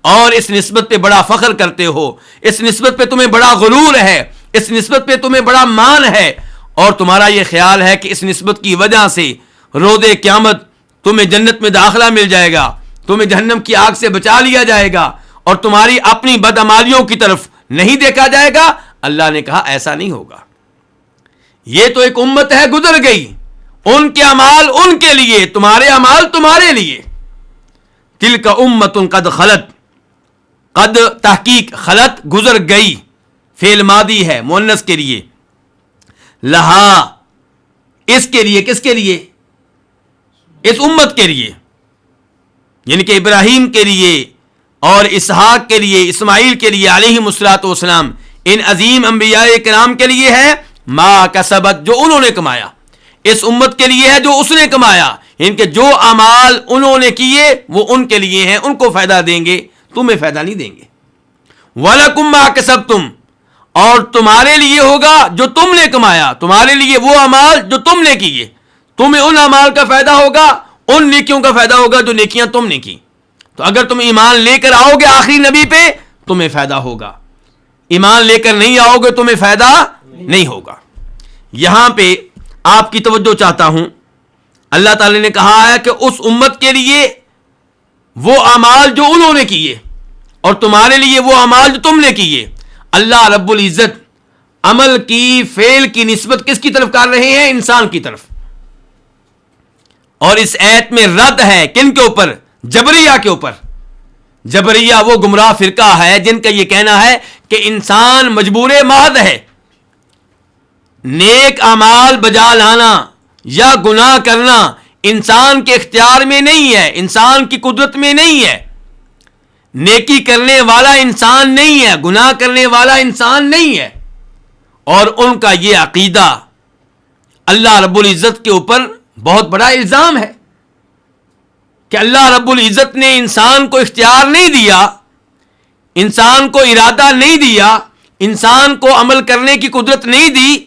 اور اس نسبت پہ بڑا فخر کرتے ہو، اس نسبت پہ تمہیں بڑا غرور ہے، اس نسبت پہ تمہیں بڑا مان ہے، اور تمہارا یہ خیال ہے کہ اس نسبت کی وجہ سے روز قیامت تمہیں جنت میں داخلہ مل جائے گا، تمہیں جہنم کی آگ سے بچا لیا جائے گا، اور تمہاری اپنی بدعمالیوں کی طرف نہیں دیکھا جائے گا. اللہ نے کہا ایسا نہیں ہوگا. یہ تو ایک امت ہے گزر گئی، ان کے اعمال ان کے لیے، تمہارے اعمال تمہارے لیے. تلک امۃ قد خلت، قد تحقیق خلت گزر گئی، فعل ماضی ہے مؤنث کے لیے، لہا اس کے لیے، کس کے لیے؟ اس امت کے لیے، یعنی کہ ابراہیم کے لیے اور اسحاق کے لیے، اسماعیل کے لیے علیہم الصلوۃ والسلام، ان عظیم انبیاء کرام کے لیے ہے ما کسبت جو انہوں نے کمایا. اس امت کے لیے ہے جو اس نے کمایا، ان کے جو اعمال انہوں نے کیے وہ ان کے لیے ہیں، ان کو فائدہ دیں گے، تمہیں فائدہ نہیں دیں گے. وَلَكُمْ مَا كَسَبْتُمْ اور تمہارے لیے ہوگا جو تم نے کمایا، تمہارے لیے وہ اعمال جو تم نے کیے، تمہیں ان اعمال کا فائدہ ہوگا، ان نیکیوں کا فائدہ ہوگا جو نیکیاں تم نے کی. تو اگر تم ایمان لے کر آؤ گے آخری نبی پہ تمہیں فائدہ ہوگا، ایمان لے کر نہیں آؤ گے تمہیں فائدہ نہیں ہوگا. یہاں پہ آپ کی توجہ چاہتا ہوں، اللہ تعالی نے کہا ہے کہ اس امت کے لیے وہ اعمال جو انہوں نے کیے اور تمہارے لیے وہ اعمال جو تم نے کیے. اللہ رب العزت عمل کی، فعل کی نسبت کس کی طرف کر رہے ہیں؟ انسان کی طرف. اور اس ایت میں رد ہے کن کے اوپر؟ جبریہ کے اوپر. جبریہ وہ گمراہ فرقہ ہے جن کا یہ کہنا ہے کہ انسان مجبور محض ہے، نیک اعمال بجا لانا یا گناہ کرنا انسان کے اختیار میں نہیں ہے، انسان کی قدرت میں نہیں ہے. نیکی کرنے والا انسان نہیں ہے، گناہ کرنے والا انسان نہیں ہے. اور ان کا یہ عقیدہ اللہ رب العزت کے اوپر بہت بڑا الزام ہے کہ اللہ رب العزت نے انسان کو اختیار نہیں دیا، انسان کو ارادہ نہیں دیا، انسان کو عمل کرنے کی قدرت نہیں دی،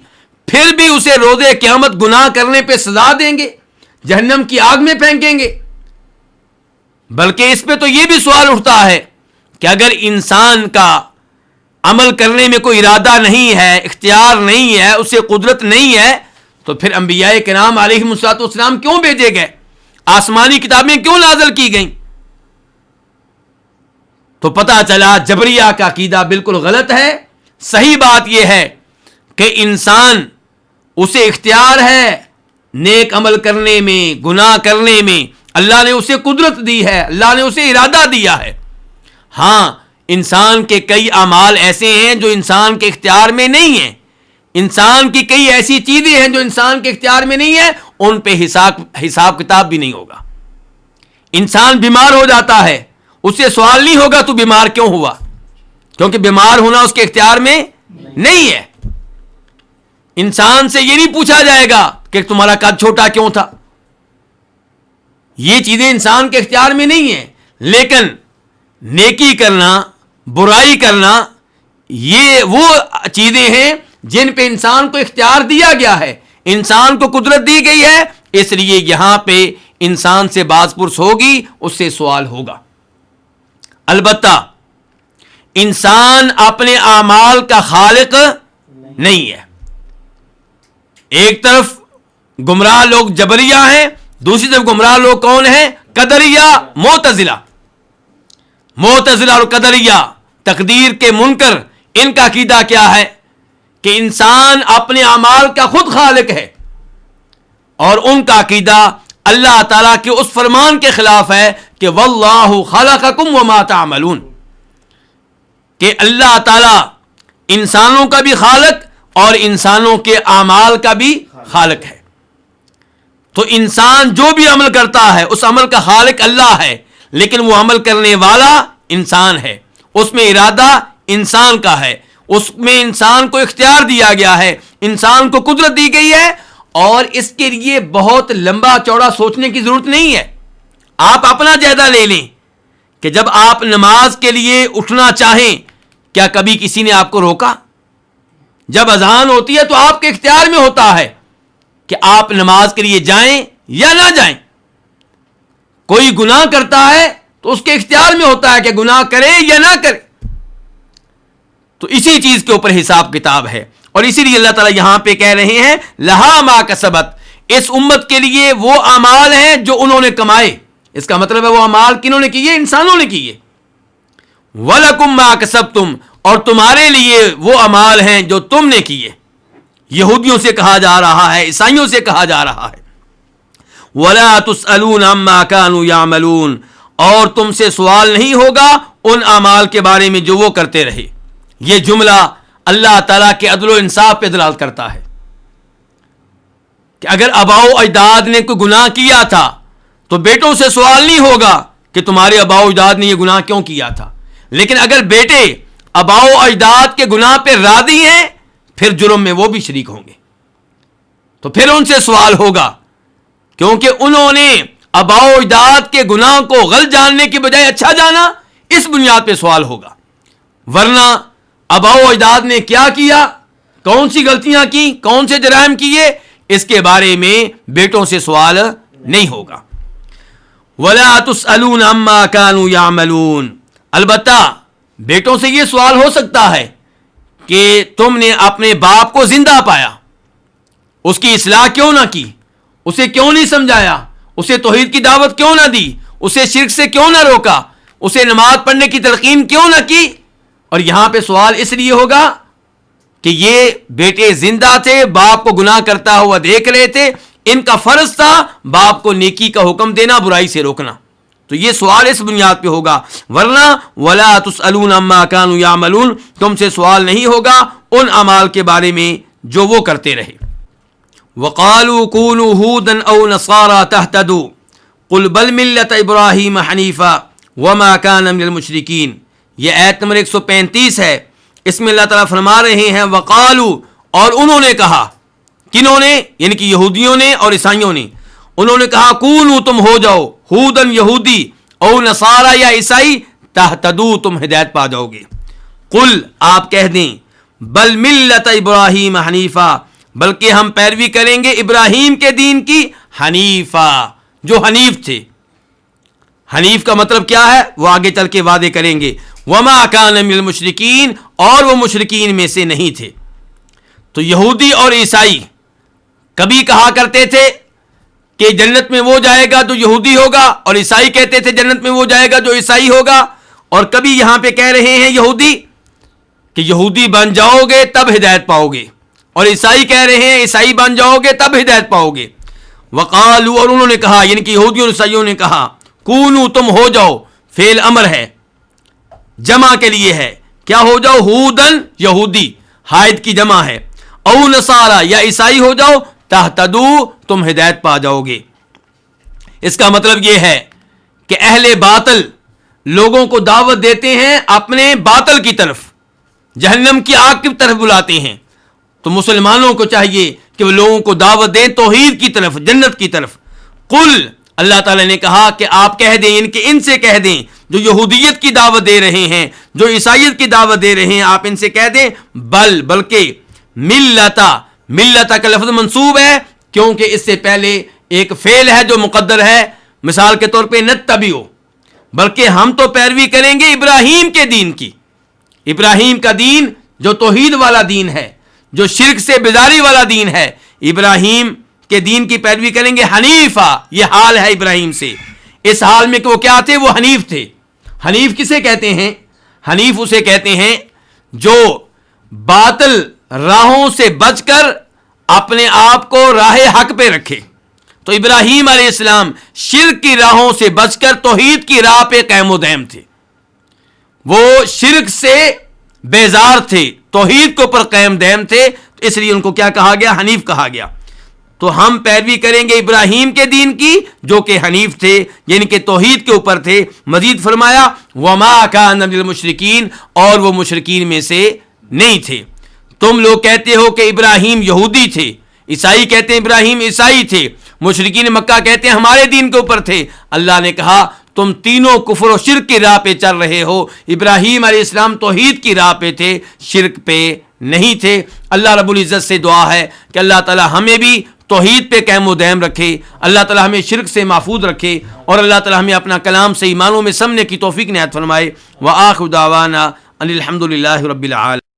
پھر بھی اسے روز قیامت گناہ کرنے پہ سزا دیں گے، جہنم کی آگ میں پھینکیں گے. بلکہ اس پہ تو یہ بھی سوال اٹھتا ہے کہ اگر انسان کا عمل کرنے میں کوئی ارادہ نہیں ہے، اختیار نہیں ہے، اسے قدرت نہیں ہے، تو پھر انبیاء کرام علیہم الصلوۃ والسلام کیوں بھیجے گئے؟ آسمانی کتابیں کیوں نازل کی گئیں؟ تو پتہ چلا جبریہ کا عقیدہ بالکل غلط ہے. صحیح بات یہ ہے کہ انسان اسے اختیار ہے نیک عمل کرنے میں، گناہ کرنے میں، اللہ نے اسے قدرت دی ہے، اللہ نے اسے ارادہ دیا ہے. ہاں انسان کے کئی اعمال ایسے ہیں جو انسان کے اختیار میں نہیں ہیں، انسان کی کئی ایسی چیزیں ہیں جو انسان کے اختیار میں نہیں ہیں، ان پہ حساب کتاب بھی نہیں ہوگا. انسان بیمار ہو جاتا ہے، اس سے سوال نہیں ہوگا تو بیمار کیوں ہوا، کیونکہ بیمار ہونا اس کے اختیار میں نہیں ہے. انسان سے یہ نہیں پوچھا جائے گا کہ تمہارا قد چھوٹا کیوں تھا، یہ چیزیں انسان کے اختیار میں نہیں ہیں. لیکن نیکی کرنا، برائی کرنا، یہ وہ چیزیں ہیں جن پہ انسان کو اختیار دیا گیا ہے، انسان کو قدرت دی گئی ہے، اس لیے یہاں پہ انسان سے باز پرس ہوگی، اس سے سوال ہوگا۔ البتہ انسان اپنے اعمال کا خالق نہیں ہے۔ ایک طرف گمراہ لوگ جبریہ ہیں، دوسری طرف گمراہ لوگ کون ہیں؟ قدریہ، معتزلہ اور قدریہ، تقدیر کے منکر۔ ان کا عقیدہ کیا ہے کہ انسان اپنے اعمال کا خود خالق ہے، اور ان کا عقیدہ اللہ تعالیٰ کے اس فرمان کے خلاف ہے کہ واللہ خلقکم وما تعملون، کہ اللہ تعالیٰ انسانوں کا بھی خالق اور انسانوں کے اعمال کا بھی خالق ہے۔ تو انسان جو بھی عمل کرتا ہے اس عمل کا خالق اللہ ہے، لیکن وہ عمل کرنے والا انسان ہے، اس میں ارادہ انسان کا ہے، اس میں انسان کو اختیار دیا گیا ہے، انسان کو قدرت دی گئی ہے، اور اس کے لیے بہت لمبا چوڑا سوچنے کی ضرورت نہیں ہے۔ آپ اپنا جائزہ لے لیں کہ جب آپ نماز کے لیے اٹھنا چاہیں، کیا کبھی کسی نے آپ کو روکا؟ جب اذان ہوتی ہے تو آپ کے اختیار میں ہوتا ہے کہ آپ نماز کے لیے جائیں یا نہ جائیں۔ کوئی گناہ کرتا ہے تو اس کے اختیار میں ہوتا ہے کہ گناہ کرے یا نہ کرے۔ تو اسی چیز کے اوپر حساب کتاب ہے، اور اسی لیے اللہ تعالیٰ یہاں پہ کہہ رہے ہیں لہا ما کسبت، اس امت کے لیے وہ اعمال ہیں جو انہوں نے کمائے۔ اس کا مطلب ہے وہ اعمال کنہوں نے کیے؟ انسانوں نے کیے۔ وَلَكُمْ مَا كَسَبْتُمْ، اور تمہارے لیے وہ اعمال ہیں جو تم نے کیے۔ یہودیوں سے کہا جا رہا ہے، عیسائیوں سے کہا جا رہا ہے وَلَا تُسْأَلُونَ عَمَّا كَانُوا يَعْمَلُونَ، اور تم سے سوال نہیں ہوگا ان اعمال کے بارے میں جو وہ کرتے رہے۔ یہ جملہ اللہ تعالیٰ کے عدل و انصاف پہ دلالت کرتا ہے کہ اگر آباؤ و اجداد نے کوئی گناہ کیا تھا تو بیٹوں سے سوال نہیں ہوگا کہ تمہارے آباؤ و اجداد نے یہ گناہ کیوں کیا تھا، لیکن اگر بیٹے آباؤ و اجداد کے گناہ پہ راضی ہیں پھر جرم میں وہ بھی شریک ہوں گے، تو پھر ان سے سوال ہوگا، کیونکہ انہوں نے آباؤ و اجداد کے گناہ کو غلط جاننے کی بجائے اچھا جانا، اس بنیاد پہ سوال ہوگا۔ ورنہ آباؤ و اجداد نے کیا کیا، کون سی غلطیاں کی، کون سے جرائم کیے، اس کے بارے میں بیٹوں سے سوال نہیں ہوگا۔ وَلَا تُسْأَلُونَ عَمَّا كَانُوا يَعْمَلُونَ، البتہ بیٹوں سے یہ سوال ہو سکتا ہے کہ تم نے اپنے باپ کو زندہ پایا، اس کی اصلاح کیوں نہ کی، اسے کیوں نہیں سمجھایا، اسے توحید کی دعوت کیوں نہ دی، اسے شرک سے کیوں نہ روکا، اسے نماز پڑھنے کی تلقین کیوں نہ کی۔ اور یہاں پہ سوال اس لیے ہوگا کہ یہ بیٹے زندہ تھے، باپ کو گناہ کرتا ہوا دیکھ رہے تھے، ان کا فرض تھا باپ کو نیکی کا حکم دینا، برائی سے روکنا، تو یہ سوال اس بنیاد پہ ہوگا۔ ورنہ وَلَا تُسْأَلُونَ عَمَّا كَانُوا يَعْمَلُونَ، تم سے سوال نہیں ہوگا ان اعمال کے بارے میں جو وہ کرتے رہے۔ وَقَالُوا كُونُوا هُودًا أَوْ نَصَارَىٰ تَهْتَدُوا قُلْ بَلْ مِلَّةَ إِبْرَاهِيمَ حَنِيفًا وَمَا كَانَ مِنَ الْمُشْرِكِينَ، یہ آیت نمبر 135 ہے۔ اس میں اللہ تعالیٰ فرما رہے ہیں وَقَالُوا، اور انہوں نے کہا، کنہوں نے؟ یعنی کہ یہودیوں نے اور عیسائیوں نے، انہوں نے کہا کونو، تم ہو جاؤ، ہودن یہودی، او نصارا یا عیسائی، تہتدو، تم ہدایت پا جاؤ گے۔ قل، آپ کہہ دیں، بل ملت ابراہیم حنیفہ، بلکہ ہم پیروی کریں گے ابراہیم کے دین کی، حنیفہ، جو حنیف تھے۔ حنیف کا مطلب کیا ہے وہ آگے چل کے وعدے کریں گے۔ وما کان من المشرکین، اور وہ مشرکین میں سے نہیں تھے۔ تو یہودی اور عیسائی کبھی کہا کرتے تھے کہ جنت میں وہ جائے گا جو یہودی ہوگا، اور عیسائی کہتے تھے جنت میں وہ جائے گا جو عیسائی ہوگا، اور کبھی یہاں پہ کہہ رہے ہیں یہودی کہ یہودی بن جاؤ گے تب ہدایت پاؤ گے، اور عیسائی کہہ رہے ہیں عیسائی بن جاؤ گے تب ہدایت پاؤ گے۔ وقالوا، اور انہوں نے کہا، یعنی کہ یہودیوں اور عیسائیوں نے کہا، کونو، تم ہو جاؤ، فعل امر ہے، جمع کے لیے ہے، کیا ہو جاؤ؟ ہودن، یہودی، حائد کی جمع ہے، او نصارا، یا عیسائی ہو جاؤ، تہتدو، تم ہدایت پا جاؤ گے۔ اس کا مطلب یہ ہے کہ اہل باطل لوگوں کو دعوت دیتے ہیں اپنے باطل کی طرف، جہنم کی آگ کی طرف بلاتے ہیں، تو مسلمانوں کو چاہیے کہ وہ لوگوں کو دعوت دیں توحید کی طرف، جنت کی طرف۔ قل، اللہ تعالیٰ نے کہا کہ آپ کہہ دیں، ان سے کہہ دیں جو یہودیت کی دعوت دے رہے ہیں، جو عیسائیت کی دعوت دے رہے ہیں آپ ان سے کہہ دیں بلکہ ملتا کا لفظ منصوب ہے کیونکہ اس سے پہلے ایک فعل ہے جو مقدر ہے، مثال کے طور پہ نتبعو، بلکہ ہم تو پیروی کریں گے ابراہیم کے دین کی، ابراہیم کا دین جو توحید والا دین ہے، جو شرک سے بیزاری والا دین ہے، ابراہیم کے دین کی پیروی کریں گے حنیفہ، یہ حال ہے ابراہیم سے، اس حال میں کہ وہ کیا تھے، وہ حنیف تھے۔ حنیف کسے کہتے ہیں؟ حنیف اسے کہتے ہیں جو باطل راہوں سے بچ کر اپنے آپ کو راہ حق پہ رکھے۔ تو ابراہیم علیہ السلام شرک کی راہوں سے بچ کر توحید کی راہ پہ قائم و دائم تھے، وہ شرک سے بیزار تھے، توحید کے اوپر قائم دائم تھے، تو اس لیے ان کو کیا کہا گیا؟ حنیف کہا گیا۔ تو ہم پیروی کریں گے ابراہیم کے دین کی جو کہ حنیف تھے، یعنی کہ توحید کے اوپر تھے۔ مزید فرمایا وما کان من المشرکین، اور وہ مشرکین میں سے نہیں تھے۔ تم لوگ کہتے ہو کہ ابراہیم یہودی تھے، عیسائی کہتے ہیں ابراہیم عیسائی تھے، مشرکین مکہ کہتے ہیں ہمارے دین کے اوپر تھے۔ اللہ نے کہا تم تینوں کفر و شرک کی راہ پہ چل رہے ہو۔ ابراہیم علیہ السلام توحید کی راہ پہ تھے، شرک پہ نہیں تھے۔ اللہ رب العزت سے دعا ہے کہ اللہ تعالی ہمیں بھی توحید پہ قائم و دائم رکھے، اللہ تعالی ہمیں شرک سے محفوظ رکھے، اور اللہ تعالی ہمیں اپنا کلام سے ایمانوں میں سمنے کی توفیق عنایت فرمائے۔ وآخر دعوانا ان الحمد للہ رب العالمین۔